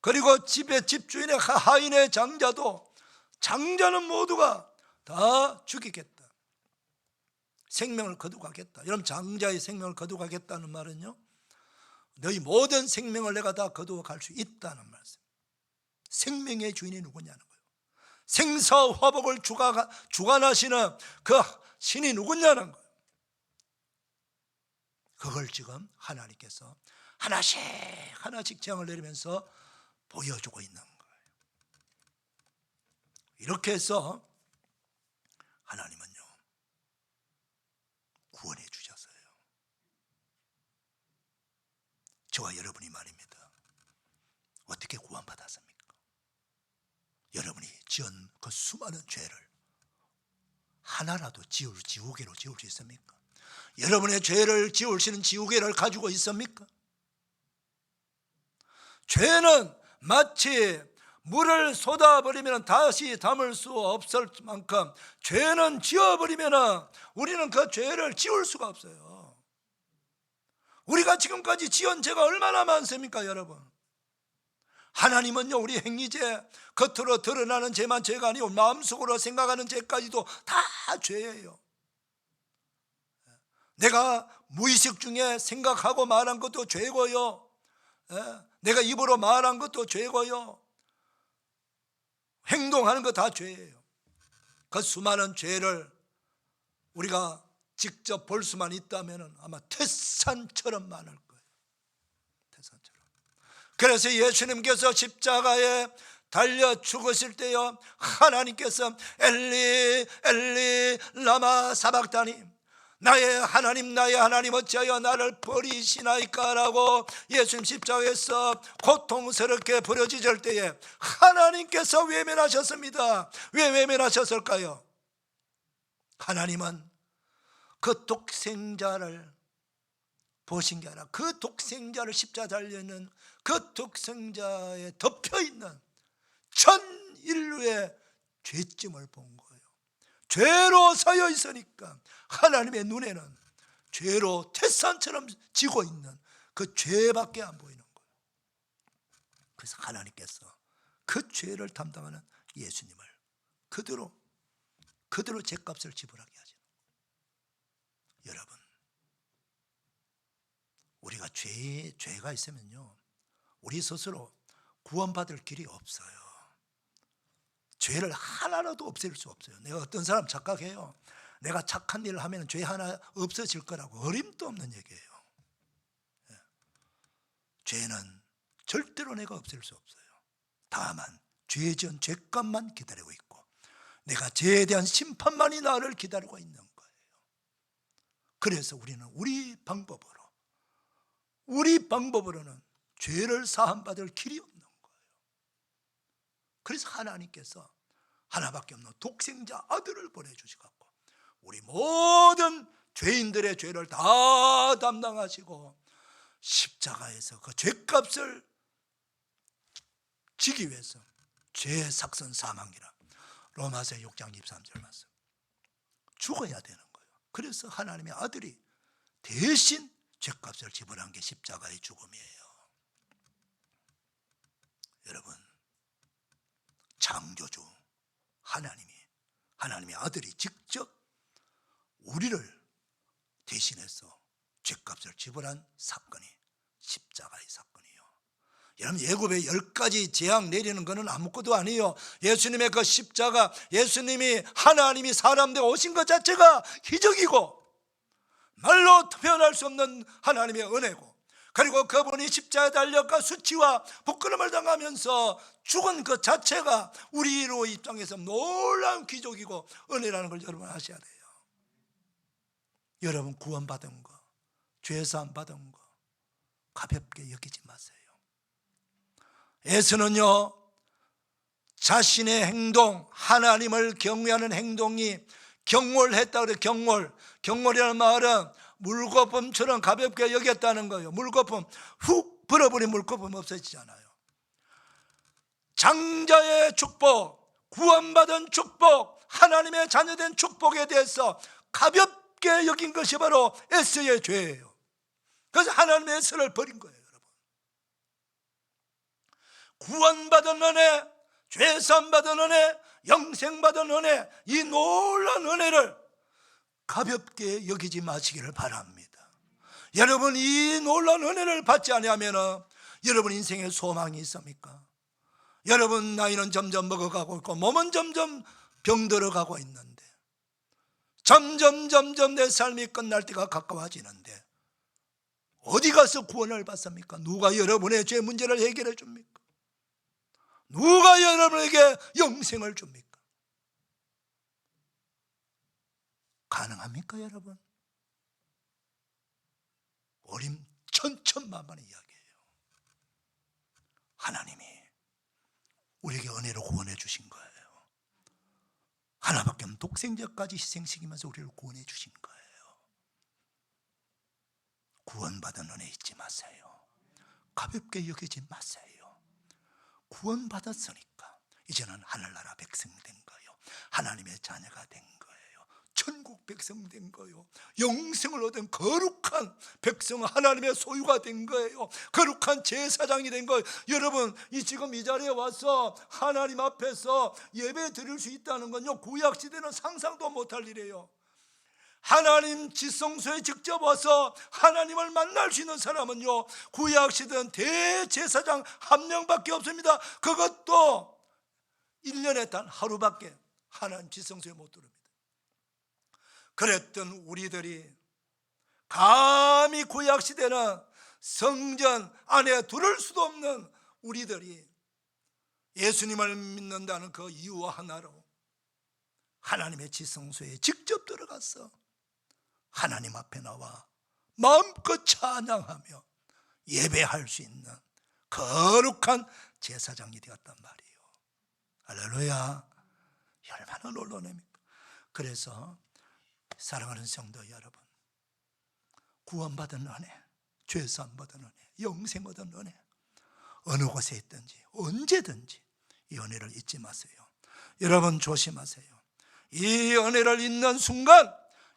그리고 집주인의 하인의 장자도, 장자는 모두가 다 죽이겠다, 생명을 거두가겠다. 여러분, 장자의 생명을 거두가겠다는 말은요 너희 모든 생명을 내가 다 거두어 갈 수 있다는 말씀. 생명의 주인이 누구냐는 거예요. 생사화복을 주관하시는 그 신이 누구냐는 거예요. 그걸 지금 하나님께서 하나씩 하나씩 재앙을 내리면서 보여주고 있는 거예요. 이렇게 해서 하나님은요 구원해 주셨어요. 저와 여러분이 말입니다. 어떻게 구원받았습니까? 여러분이 지은 그 수많은 죄를 하나라도 지우개로 지울 수 있습니까? 여러분의 죄를 지울 수 있는 지우개를 가지고 있습니까? 죄는 마치 물을 쏟아버리면 다시 담을 수 없을 만큼, 죄는 지어버리면 우리는 그 죄를 지울 수가 없어요. 우리가 지금까지 지은 죄가 얼마나 많습니까, 여러분? 하나님은요 우리 행위죄, 겉으로 드러나는 죄만 죄가 아니고 마음속으로 생각하는 죄까지도 다 죄예요. 내가 무의식 중에 생각하고 말한 것도 죄고요, 내가 입으로 말한 것도 죄고요, 행동하는 거 다 죄예요. 그 수많은 죄를 우리가 직접 볼 수만 있다면 아마 태산처럼 많을 거예요. 태산처럼. 그래서 예수님께서 십자가에 달려 죽으실 때요 하나님께서 엘리 엘리 라마 사박다니, 나의 하나님 어찌하여 나를 버리시나이까라고 예수님 십자가에서 고통스럽게 부러지실 때에 하나님께서 외면하셨습니다. 왜 외면하셨을까요? 하나님은 그 독생자를 보신 게 아니라 그 독생자를 십자가에 달려있는 그 독생자에 덮여있는 전 인류의 죄짐을 본 거예요. 죄로 서여 있으니까 하나님의 눈에는 죄로 태산처럼 지고 있는 그 죄밖에 안 보이는 거예요. 그래서 하나님께서 그 죄를 담당하는 예수님을 그대로 죄값을 지불하게 하시는 거예요. 여러분, 우리가 죄가 있으면요, 우리 스스로 구원받을 길이 없어요. 죄를 하나라도 없앨 수 없어요. 내가 어떤 사람 착각해요. 내가 착한 일을 하면 죄 하나 없어질 거라고. 어림도 없는 얘기예요. 죄는 절대로 내가 없앨 수 없어요. 다만 죄 지은 죄값만 기다리고 있고 내가 죄에 대한 심판만이 나를 기다리고 있는 거예요. 그래서 우리는 우리 방법으로는 죄를 사함받을 길이 없는 거예요. 그래서 하나님께서 하나밖에 없는 독생자 아들을 보내주시고 우리 모든 죄인들의 죄를 다 담당하시고 십자가에서 그 죄값을 지기 위해서 죄의 삭선 사망이라 로마서 6장 23절 말씀, 죽어야 되는 거예요. 그래서 하나님의 아들이 대신 죄값을 지불한 게 십자가의 죽음이에요. 여러분, 창조주 하나님의 아들이 직접 우리를 대신해서 죄값을 지불한 사건이 십자가의 사건이에요. 여러분, 예굽에 10가지 재앙 내리는 것은 아무것도 아니에요. 예수님의 그 십자가, 하나님이 사람 되어 오신 것 자체가 기적이고 말로 표현할 수 없는 하나님의 은혜고, 그리고 그분이 십자가에 달려가 수치와 부끄러움을 당하면서 죽은 그 자체가 우리로 입장에서 놀라운 기적이고 은혜라는 걸 여러분 아셔야 돼요. 여러분, 구원받은 거, 죄사함 받은 거 가볍게 여기지 마세요. 에스는요, 자신의 행동, 하나님을 경외하는 행동이 경솔했다 그래요. 경솔이라는 말은 물거품처럼 가볍게 여겼다는 거예요. 물거품, 훅 불어버린 물거품 없어지잖아요. 장자의 축복, 구원받은 축복, 하나님의 자녀된 축복에 대해서 가볍게 여긴 것이 바로 에스의 죄예요. 그래서 하나님의 에스를 버린 거예요. 여러분, 구원받은 은혜, 죄사함받은 은혜, 영생받은 은혜, 이 놀라운 은혜를 가볍게 여기지 마시기를 바랍니다. 여러분, 이 놀라운 은혜를 받지 않으면 여러분 인생에 소망이 있습니까? 여러분, 나이는 점점 먹어가고 있고 몸은 점점 병들어가고 있는데 점점 내 삶이 끝날 때가 가까워지는데 어디 가서 구원을 받습니까? 누가 여러분의 죄 문제를 해결해 줍니까? 누가 여러분에게 영생을 줍니까? 가능합니까, 여러분? 어림 천천만만의 이야기예요. 하나님이 우리에게 은혜로 구원해 주신 거예요. 하나밖에 없는 독생자까지 희생시키면서 우리를 구원해 주신 거예요. 구원받은 은혜 잊지 마세요. 가볍게 여기지 마세요. 구원받았으니까 이제는 하늘나라 백성 된 거예요. 하나님의 자녀가 된 거예요. 천국 백성 된 거예요. 영생을 얻은 거룩한 백성, 하나님의 소유가 된 거예요. 거룩한 제사장이 된 거예요. 여러분, 지금 이 자리에 와서 하나님 앞에서 예배 드릴 수 있다는 건요, 구약시대는 상상도 못할 일이에요. 하나님 지성소에 직접 와서 하나님을 만날 수 있는 사람은요, 구약시대는 대제사장 한 명밖에 없습니다. 그것도 1년에 단 하루밖에 하나님 지성소에 못 들어옵니다. 그랬던 우리들이 감히 구약시대는 성전 안에 들을 수도 없는 우리들이 예수님을 믿는다는 그 이유와 하나로 하나님의 지성소에 직접 들어갔어 하나님 앞에 나와 마음껏 찬양하며 예배할 수 있는 거룩한 제사장이 되었단 말이에요. 할렐루야. 얼마나 놀라웁니까? 그래서 사랑하는 성도 여러분, 구원받은 은혜, 죄사함 받은 은혜, 영생 얻은 은혜, 어느 곳에 있든지 언제든지 이 은혜를 잊지 마세요. 여러분 조심하세요. 이 은혜를 잊는 순간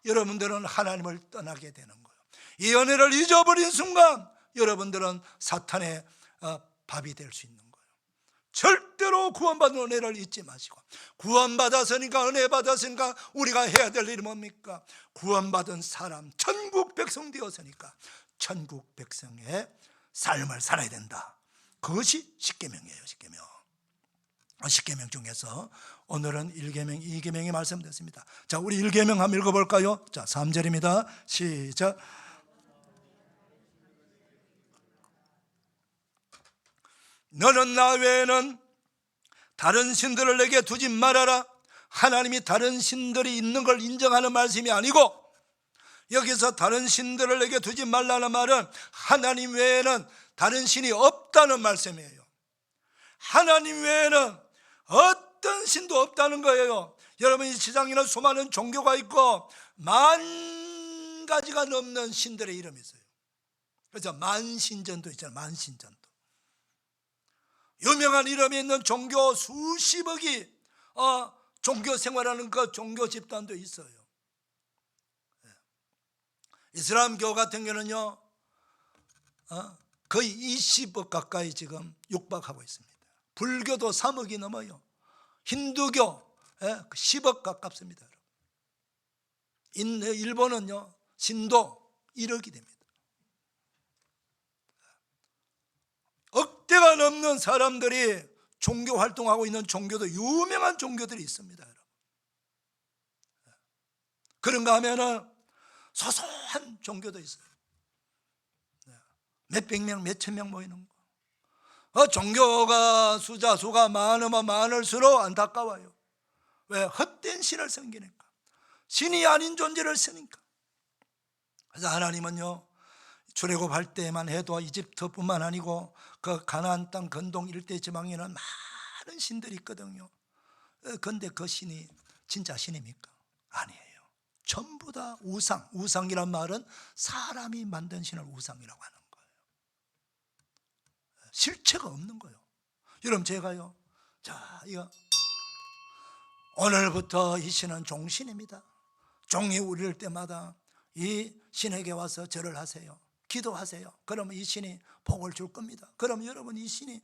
여러분들은 하나님을 떠나게 되는 거예요. 이 은혜를 잊어버린 순간 여러분들은 사탄의 밥이 될 수 있는 거예요. 절대로 구원받은 은혜를 잊지 마시고, 구원받았으니까, 은혜 받았으니까 우리가 해야 될 일이 뭡니까? 구원받은 사람, 천국 백성 되었으니까 천국 백성의 삶을 살아야 된다. 그것이 십계명이에요. 십계명 중에서 오늘은 1계명, 2계명이 말씀됐습니다. 자, 우리 1계명 한번 읽어볼까요? 자, 3절입니다. 시작. 너는 나 외에는 다른 신들을 내게 두지 말아라. 하나님이 다른 신들이 있는 걸 인정하는 말씀이 아니고, 여기서 다른 신들을 내게 두지 말라는 말은 하나님 외에는 다른 신이 없다는 말씀이에요. 하나님 외에는 어떤 신도 없다는 거예요. 여러분, 이 세상에는 수많은 종교가 있고 10,000가지가 넘는 신들의 이름이 있어요. 그래서 만신전도 있잖아요. 만신전도. 유명한 이름이 있는 종교 수십억이 종교 생활하는 그 종교 집단도 있어요. 이슬람교 같은 경우는요, 거의 20억 가까이 지금 육박하고 있습니다. 불교도 3억이 넘어요. 힌두교 10억 가깝습니다. 일본은요, 신도 1억이 됩니다. 억대가 넘는 사람들이 종교 활동하고 있는 종교도, 유명한 종교들이 있습니다. 여러분. 그런가 하면은 소소한 종교도 있어요. 몇백 명, 몇천 명 모이는 거. 종교가 수가 많으면 많을수록 안타까워요. 왜? 헛된 신을 섬기니까. 신이 아닌 존재를 쓰니까. 그래서 하나님은요, 출애굽할 때만 해도 이집트뿐만 아니고 그 가나안 땅 근동 일대 지방에는 많은 신들이 있거든요. 그런데 그 신이 진짜 신입니까? 아니에요. 전부 다 우상. 우상이란 말은 사람이 만든 신을 우상이라고 하는 거예요. 실체가 없는 거예요. 여러분, 제가요, 자, 이거 오늘부터 이 신은 종신입니다. 종이 울릴 때마다 이 신에게 와서 절을 하세요. 기도하세요. 그러면 이 신이 복을 줄 겁니다. 그럼 여러분, 이 신이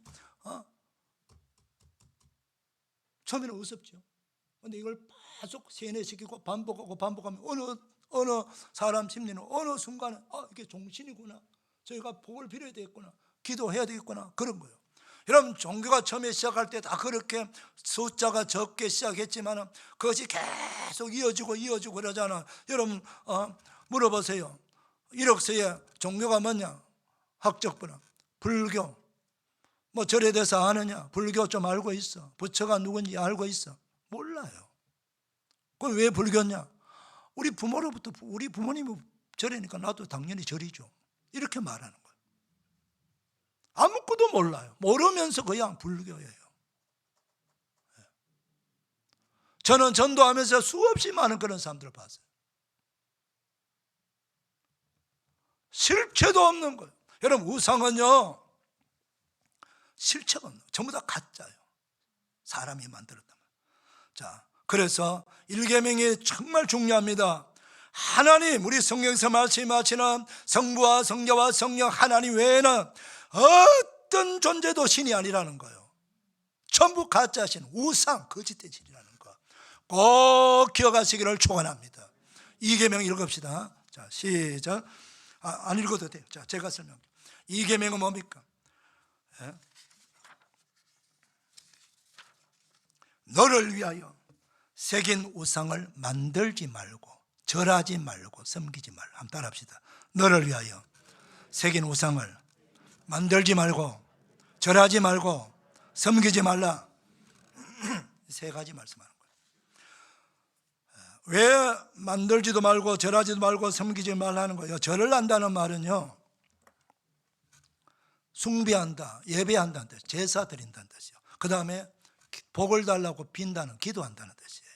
처음에는 우습죠. 근데 이걸 계속 세뇌시키고 반복하면 어느 사람 심리는 어느 순간에 이게 종신이구나, 저희가 복을 빌어야 되겠구나, 기도해야 되겠구나, 그런 거예요. 여러분, 종교가 처음에 시작할 때 다 그렇게 숫자가 적게 시작했지만 그것이 계속 이어지고 그러잖아. 여러분, 물어보세요. 이력서에 종교가 뭐냐? 학적분학, 불교, 뭐 절에 대해서 아느냐? 불교 좀 알고 있어. 부처가 누군지 알고 있어. 몰라요. 그럼 왜 불교냐? 우리 부모로부터, 우리 부모님이 절이니까 나도 당연히 절이죠. 이렇게 말하는 거예요. 아무것도 몰라요. 모르면서 그냥 불교예요. 저는 전도하면서 수없이 많은 그런 사람들을 봤어요. 실체도 없는 거예요. 여러분, 우상은요, 실체가 없는 거예요. 전부 다 가짜예요. 사람이 만들었다면. 자, 그래서 1계명이 정말 중요합니다. 하나님, 우리 성경에서 말씀하시는 성부와 성자와 성령 하나님 외에는 어떤 존재도 신이 아니라는 거예요. 전부 가짜 신, 우상, 거짓된 신이라는 거 꼭 기억하시기를 축원합니다. 2계명 읽읍시다. 자, 시작. 안 읽어도 돼요. 자, 제가 설명할게요. 2계명은 뭡니까? 너를 위하여 새긴 우상을 만들지 말고 절하지 말고 섬기지 말고. 한번 따라합시다. 너를 위하여 새긴 우상을 만들지 말고 절하지 말고 섬기지 말라. 세 가지 말씀하는 거예요. 왜 만들지도 말고 절하지도 말고 섬기지 말라는 거예요? 절을 한다는 말은요, 숭배한다, 예배한다는 뜻, 제사 드린다는 뜻이요. 그 다음에 복을 달라고 빈다는, 기도한다는 뜻이에요.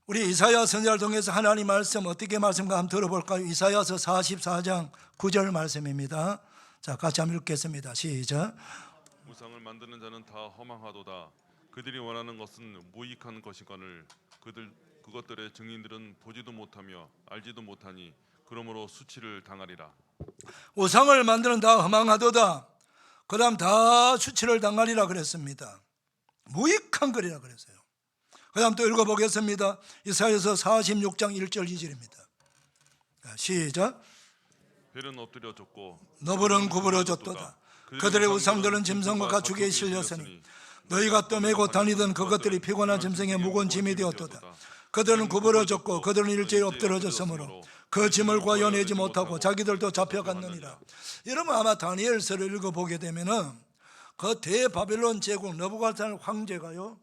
우리 이사야 선지자를 통해서 하나님 말씀 어떻게 말씀과 한번 들어볼까요? 이사야서 44장 9절 말씀입니다. 자, 같이 한번 읽겠습니다. 시작. 우상을 만드는 자는 다 허망하도다. 그들이 원하는 것은 무익한 것이거늘 그것들의 증인들은 보지도 못하며 알지도 못하니 그러므로 수치를 당하리라. 우상을 만드는 다 허망하도다. 그 다음 다 수치를 당하리라 그랬습니다. 무익한 거리라 그랬어요. 그 다음 또 읽어보겠습니다. 이사야서 46장 1절 2절입니다. 시작. 벨은 엎드려 졌고 너블은 구부러졌도다. 그들의 우상들은 짐승과 가축에 실렸으니 너희가 떠매고 다니던 그것들이 피곤한 짐승의 무거운 짐이 되었도다. 그들은 구부러졌고 그들은 일제히 엎드러졌으므로 그 짐을 과여내지 못하고 자기들도 잡혀갔느니라. 여러분 아마 다니엘서를 읽어보게 되면은 그 대바벨론 제국 느부갓네살 황제가요,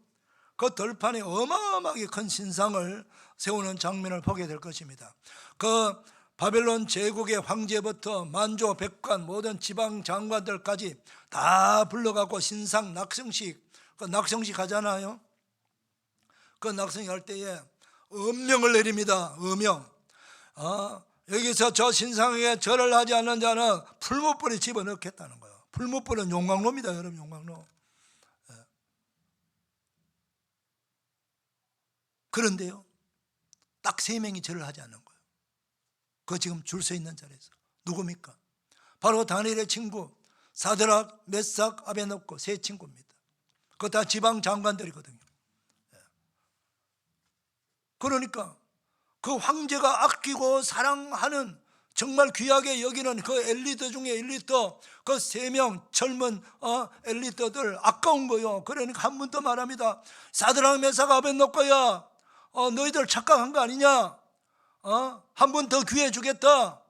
그 들판에 어마어마하게 큰 신상을 세우는 장면을 보게 될 것입니다. 그 바벨론 제국의 황제부터 만조, 백관, 모든 지방 장관들까지 다 불러갖고 신상 낙성식, 그 낙성식 하잖아요. 그 낙성식 할 때에 엄명을 내립니다. 엄명. 여기서 저 신상에게 절을 하지 않는 자는 풀무불에 집어넣겠다는 거예요. 풀무불은 용광로입니다, 여러분. 용광로. 그런데요, 딱 3명이 절을 하지 않는 거예요. 그 지금 줄 서 있는 자리에서 누굽니까? 바로 다니엘의 친구 사드락, 메삭, 아베노고 3 친구입니다. 그거 다 지방 장관들이거든요. 그러니까 그 황제가 아끼고 사랑하는, 정말 귀하게 여기는 그 엘리트 중에 엘리트, 그 3명 젊은 엘리트들 아까운 거요. 그러니까 한 번 더 말합니다. 사드락, 메삭, 아베노고야, 너희들 착각한 거 아니냐? 한 번 더 기회 주겠다.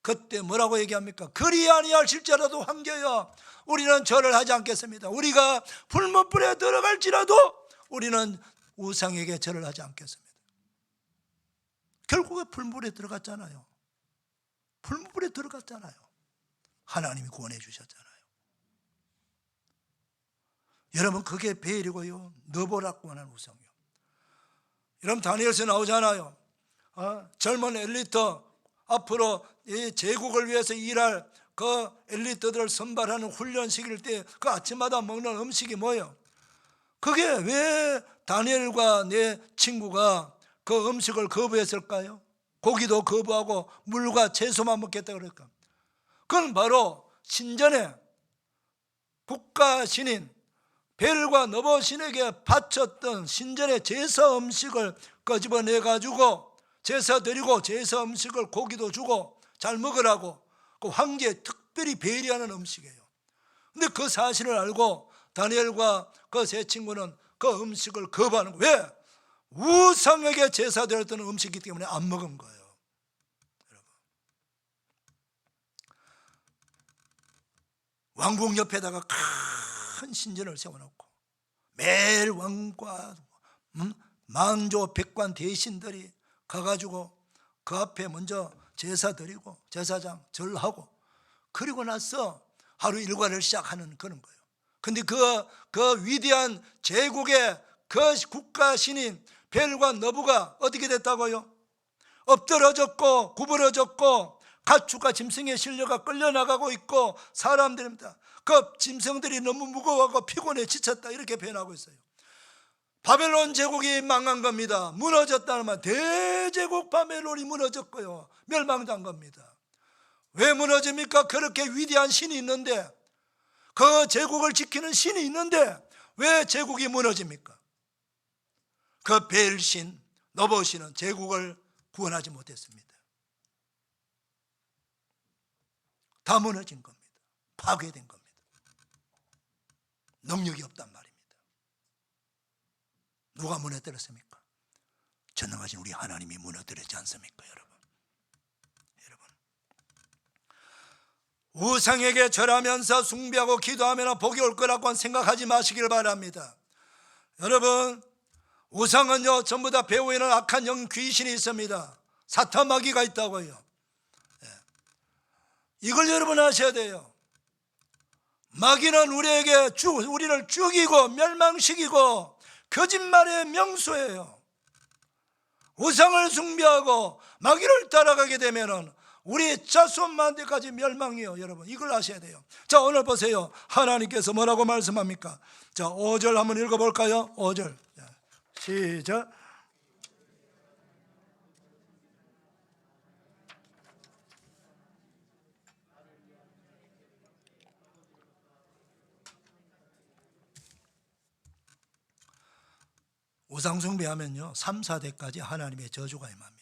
그때 뭐라고 얘기합니까? 그리 아니할실지라도 황제여, 우리는 절을 하지 않겠습니다. 우리가 불못불에 들어갈지라도 우리는 우상에게 절을 하지 않겠습니다. 결국에 불물에 들어갔잖아요. 불물에 들어갔잖아요. 하나님이 구원해 주셨잖아요. 여러분 그게 베일이고요, 너보라고 하는 우상이요. 여러분 다니엘서 나오잖아요. 젊은 엘리트, 앞으로 이 제국을 위해서 일할 그 엘리트들을 선발하는 훈련시킬 때 그 아침마다 먹는 음식이 뭐예요? 그게 왜 다니엘과 내 친구가 그 음식을 거부했을까요? 고기도 거부하고 물과 채소만 먹겠다 그럴까? 그건 바로 신전에 국가 신인 벨과 너보 신에게 바쳤던 신전의 제사 음식을 끄집어내가지고 제사 드리고 제사 음식을 고기도 주고 잘 먹으라고 그 황제에 특별히 배려하는 음식이에요. 근데 그 사실을 알고 다니엘과 그 3 친구는 그 음식을 거부하는 거예요. 왜? 우상에게 제사 드렸던 음식이기 때문에 안 먹은 거예요. 여러분, 왕궁 옆에다가 큰 신전을 세워놓고 매일 왕과 만조, 백관 대신들이 가가지고 그 앞에 먼저 제사 드리고 제사장 절하고 그리고 나서 하루 일과를 시작하는 그런 거예요. 근데 그 위대한 제국의 그 국가 신인 벨과 너부가 어떻게 됐다고요? 엎드러졌고 구부러졌고 가축과 짐승의 실려가 끌려나가고 있고 사람들입니다. 그 짐승들이 너무 무거워하고 피곤해 지쳤다 이렇게 표현하고 있어요. 바벨론 제국이 망한 겁니다. 무너졌다는 말, 대제국 바벨론이 무너졌고요, 멸망한 겁니다. 왜 무너집니까? 그렇게 위대한 신이 있는데, 그 제국을 지키는 신이 있는데 왜 제국이 무너집니까? 그 벨신, 너보신은 제국을 구원하지 못했습니다. 다 무너진 겁니다. 파괴된 겁니다. 능력이 없단 말입니다. 누가 무너뜨렸습니까? 전능하신 우리 하나님이 무너뜨렸지 않습니까? 여러분, 우상에게 절하면서 숭배하고 기도하면 복이 올 거라고 생각하지 마시길 바랍니다. 여러분, 우상은요 전부 다 배후에는 악한 영 귀신이 있습니다. 사탄 마귀가 있다고요. 이걸 여러분 아셔야 돼요. 마귀는 우리를 죽이고 멸망시키고 거짓말의 명수예요. 우상을 숭배하고 마귀를 따라가게 되면은 우리 자손만대까지 멸망이에요. 여러분, 이걸 아셔야 돼요. 자, 오늘 보세요. 하나님께서 뭐라고 말씀합니까? 자, 5절 한번 읽어볼까요? 5절 시작. 우상숭배하면요 3, 4대까지 하나님의 저주가 임합니다.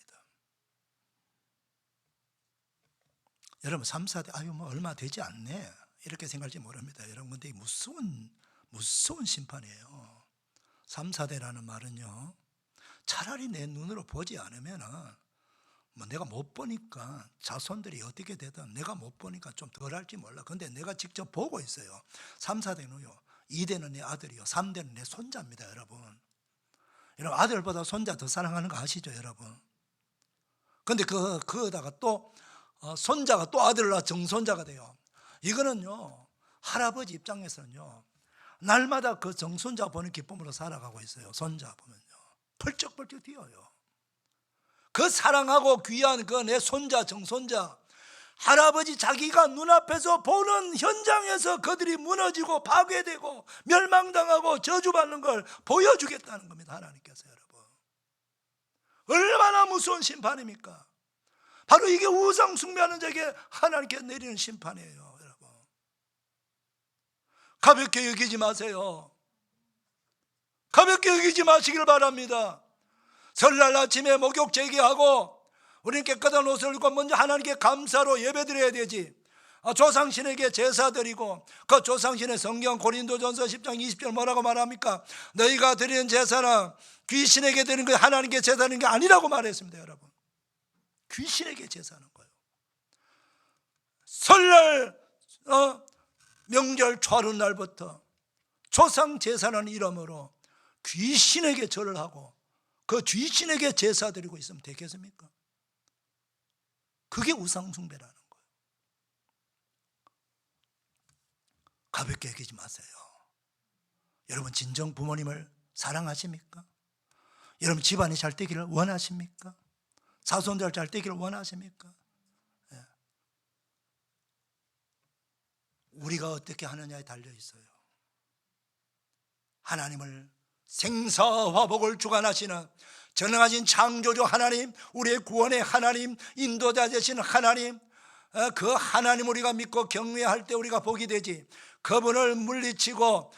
여러분, 3, 4대 아유 뭐 얼마 되지 않네 이렇게 생각할지 모릅니다. 여러분, 근데 무서운 심판이에요. 3, 4대라는 말은요 차라리 내 눈으로 보지 않으면 뭐 내가 못 보니까 자손들이 어떻게 되든 내가 못 보니까 좀 덜 할지 몰라. 근데 내가 직접 보고 있어요. 3, 4대는요 2대는 내 아들이요 3대는 내 손자입니다. 여러분, 아들보다 손자 더 사랑하는 거 아시죠, 여러분? 근데 그거다가 또 손자가 또 아들을 낳아 정손자가 돼요. 이거는요 할아버지 입장에서는요 날마다 그 정손자 보는 기쁨으로 살아가고 있어요. 손자 보면요 펄쩍펄쩍 뛰어요. 그 사랑하고 귀한 그 내 손자 정손자, 할아버지 자기가 눈앞에서 보는 현장에서 그들이 무너지고 파괴되고 멸망당하고 저주받는 걸 보여주겠다는 겁니다. 하나님께서. 여러분, 얼마나 무서운 심판입니까? 바로 이게 우상 숭배하는 자에게 하나님께 내리는 심판이에요. 여러분, 가볍게 여기지 마세요. 가볍게 여기지 마시길 바랍니다. 설날 아침에 목욕 제기하고 우리는 깨끗한 옷을 입고 먼저 하나님께 감사로 예배드려야 되지. 조상신에게 제사 드리고, 그 조상신의 성경 고린도전서 10장 20절 뭐라고 말합니까? 너희가 드리는 제사는 귀신에게 드리는 거 하나님께 제사하는 게 아니라고 말했습니다. 여러분, 귀신에게 제사하는 거예요. 설날 명절 초하루 날부터 조상 제사라는 이름으로 귀신에게 절을 하고 그 귀신에게 제사 드리고 있으면 되겠습니까? 그게 우상숭배라는 거예요. 가볍게 여기지 마세요. 여러분, 진정 부모님을 사랑하십니까? 여러분, 집안이 잘 되기를 원하십니까? 자손들 잘 되기를 원하십니까? 예. 우리가 어떻게 하느냐에 달려 있어요. 하나님을 생사화복을 주관하시는 전능하신 창조주 하나님, 우리의 구원의 하나님, 인도자 되시는 하나님, 그 하나님 우리가 믿고 경외할 때 우리가 복이 되지, 그분을 물리치고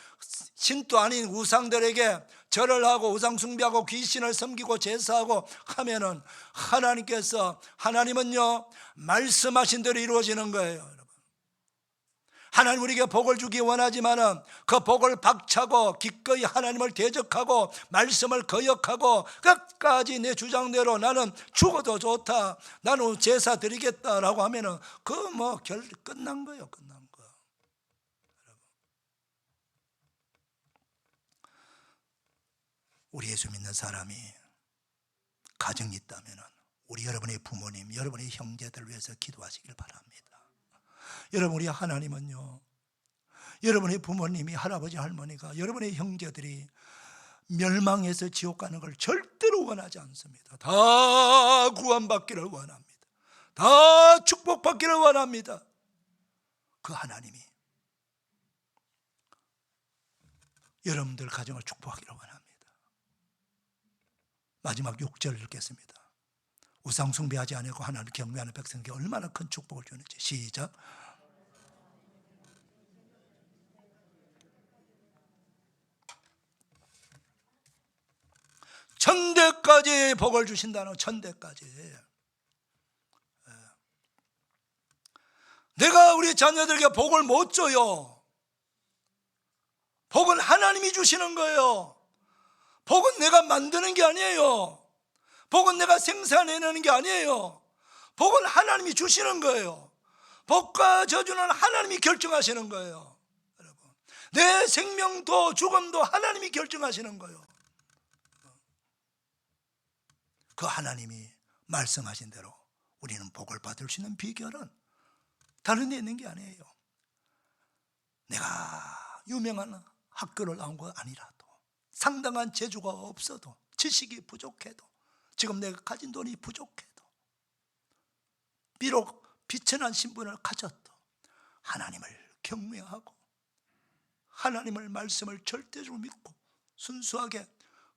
신도 아닌 우상들에게 절을 하고 우상 숭배하고 귀신을 섬기고 제사하고 하면은 하나님은요 말씀하신 대로 이루어지는 거예요. 하나님 우리에게 복을 주기 원하지만은 그 복을 박차고 기꺼이 하나님을 대적하고 말씀을 거역하고 끝까지 내 주장대로 나는 죽어도 좋다, 나는 제사 드리겠다라고 하면은 끝난 거예요. 끝난 거. 우리 예수 믿는 사람이 가정이 있다면은 우리 여러분의 부모님, 여러분의 형제들 위해서 기도하시길 바랍니다. 여러분, 우리 하나님은요 여러분의 부모님이, 할아버지 할머니가, 여러분의 형제들이 멸망해서 지옥 가는 걸 절대로 원하지 않습니다. 다 구원받기를 원합니다. 다 축복받기를 원합니다. 그 하나님이 여러분들 가정을 축복하기를 원합니다. 마지막 6절 읽겠습니다. 우상 숭배하지 않고 하나님을 경외하는 백성에게 얼마나 큰 축복을 주는지. 시작. 천대까지 복을 주신다는, 천대까지. 내가 우리 자녀들에게 복을 못 줘요. 복은 하나님이 주시는 거예요. 복은 내가 만드는 게 아니에요. 복은 내가 생산해내는 게 아니에요. 복은 하나님이 주시는 거예요. 복과 저주는 하나님이 결정하시는 거예요. 여러분, 내 생명도 죽음도 하나님이 결정하시는 거예요. 그 하나님이 말씀하신 대로 우리는 복을 받을 수 있는 비결은 다른 데 있는 게 아니에요. 내가 유명한 학교를 나온 거 아니라도, 상당한 재주가 없어도, 지식이 부족해도, 지금 내가 가진 돈이 부족해도, 비록 비천한 신분을 가졌도 하나님을 경외하고 하나님을 말씀을 절대적으로 믿고 순수하게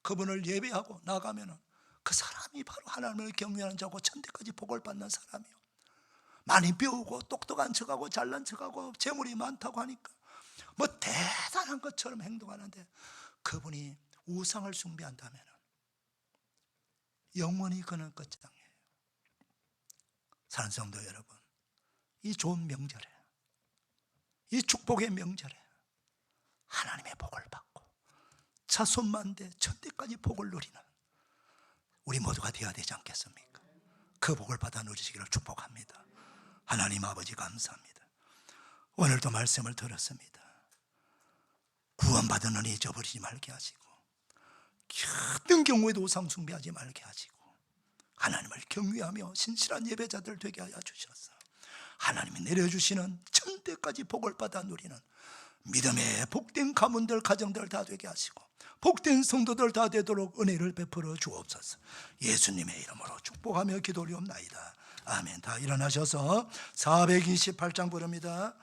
그분을 예배하고 나가면 그 사람이 바로 하나님을 경외하는 자고 천대까지 복을 받는 사람이요. 많이 배우고 똑똑한 척하고 잘난 척하고 재물이 많다고 하니까 뭐 대단한 것처럼 행동하는데 그분이 우상을 숭배한다면 영원히 그는 끝장이에요. 사랑하는 성도 여러분, 이 좋은 명절에, 이 축복의 명절에 하나님의 복을 받고 자손만대 천대까지 복을 누리는 우리 모두가 되어야 되지 않겠습니까? 그 복을 받아 누리시기를 축복합니다. 하나님 아버지 감사합니다. 오늘도 말씀을 들었습니다. 구원받은 은혜 잊어버리지 말게 하시고 어떤 경우에도 우상 숭배하지 말게 하시고 하나님을 경외하며 신실한 예배자들 되게 하여 주셔서 하나님이 내려주시는 천대까지 복을 받아 누리는 믿음의 복된 가문들 가정들 다 되게 하시고 복된 성도들 다 되도록 은혜를 베풀어 주옵소서. 예수님의 이름으로 축복하며 기도리옵나이다. 아멘. 다 일어나셔서 428장 부릅니다.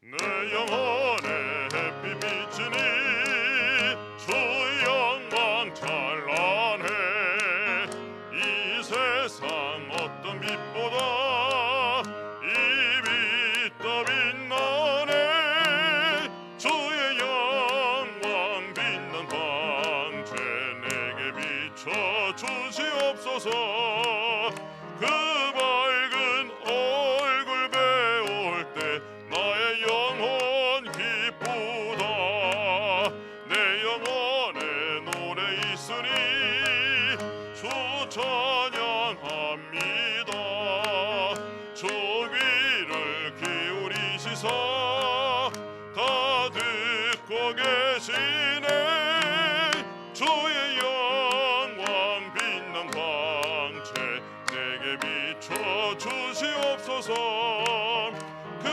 내 영혼에 햇빛 비치니 주 영광 찬란해. 이 세상 어떤 빛보다 이 빛 더 빛나네. 주의 영광 빛난 광채 내게 비춰 주시옵소서. 그 밝은 얼굴 배울 때 나의 영혼 기쁘다. 내 영혼에 노래 있으니 주 찬양합니다. 주 귀를 기울이시사 다 듣고 계시네. 주의 영광 빛난 광채 내게 비춰 주시옵소서. 그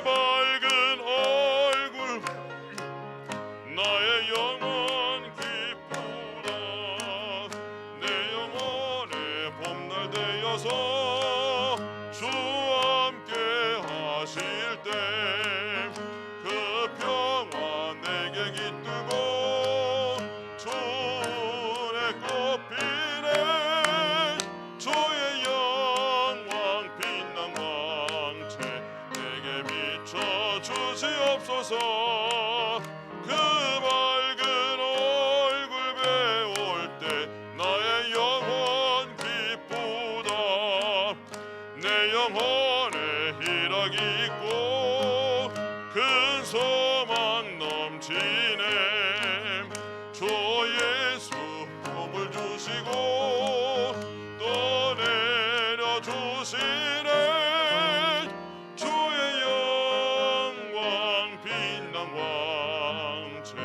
밝은 얼굴 나의 영혼 기쁘다. 내 영혼의 봄날 되어서 주 함께 하실 때 그 평화 내게 깃들고 주의 꽃피네. 주의 영광 빛난 광채 내게 비춰 주시옵소서. 그 밝은 얼굴 배울 때 나의 영혼 기쁘다. 내 영혼에 희락이 있고 큰 소망 넘치네. 주 예수 복을 주시고 또 내려주시네. 주의 영광 빛난 광채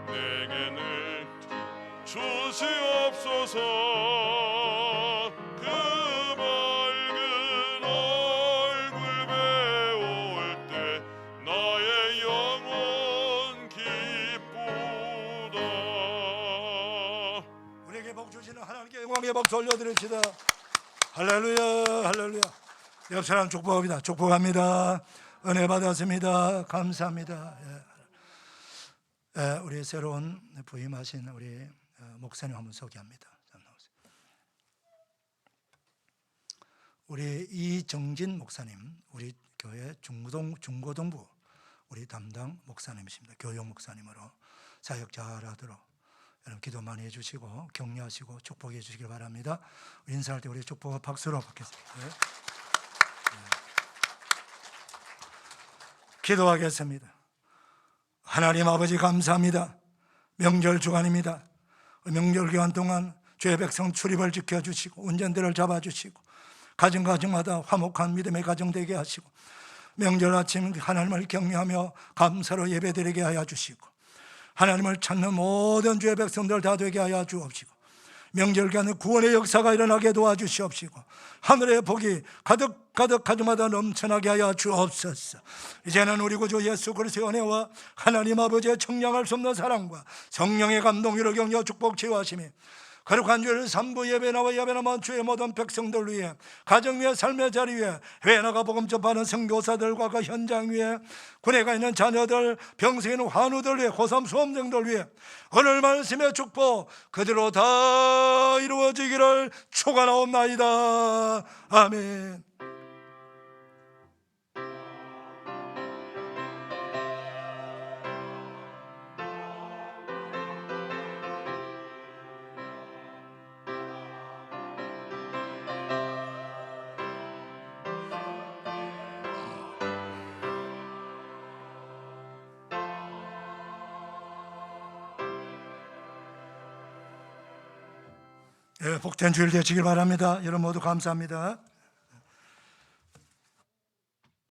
내게 늘 주시옵소서. 그 밝은 얼굴 배울 때 나의 영혼 기쁘다. 우리에게 복 주시는 하나님께 영광의 박수 올려드립시다. 할렐루야, 할렐루야. 옆 사람 축복합니다. 축복합니다. 은혜 받았습니다. 감사합니다. 우리 새로운 부임하신 우리 목사님 한번 소개합니다. 우리 이정진 목사님, 우리 교회 중고등부 우리 담당 목사님이십니다. 교육 목사님으로 사역 잘하도록 여러분 기도 많이 해주시고 격려하시고 축복해 주시길 바랍니다. 인사할 때 우리 축복과 박수로 받겠습니다. 네. 기도하겠습니다. 하나님 아버지 감사합니다. 명절 주간입니다. 명절 기간 동안 주의 백성 출입을 지켜주시고 운전대를 잡아주시고 가정마다 화목한 믿음의 가정 되게 하시고 명절 아침 하나님을 경외하며 감사로 예배드리게 하여 주시고 하나님을 찾는 모든 주의 백성들 다 되게 하여 주옵시고 명절 기간에 구원의 역사가 일어나게 도와주시옵시고 하늘의 복이 가득 가정마다 넘쳐나게 하여 주옵소서. 이제는 우리 구주 예수 그리스도의 은혜와 하나님 아버지의 청량할 수 없는 사랑과 성령의 감동으로 격려 축복 치유하심이 거룩한 주일 3부 예배 나와 예배나만 주의 모든 백성들 위해 가정 위에 삶의 자리 위에 해외 나가 복음 접하는 선교사들과 그 현장 위에 군에 가 있는 자녀들 병성에 있는 환우들 위해 고3 수험생들 위해 오늘 말씀의 축복 그대로 다 이루어지기를 축원하옵나이다. 아멘. 복된 주일 되시길 바랍니다. 여러분 모두 감사합니다.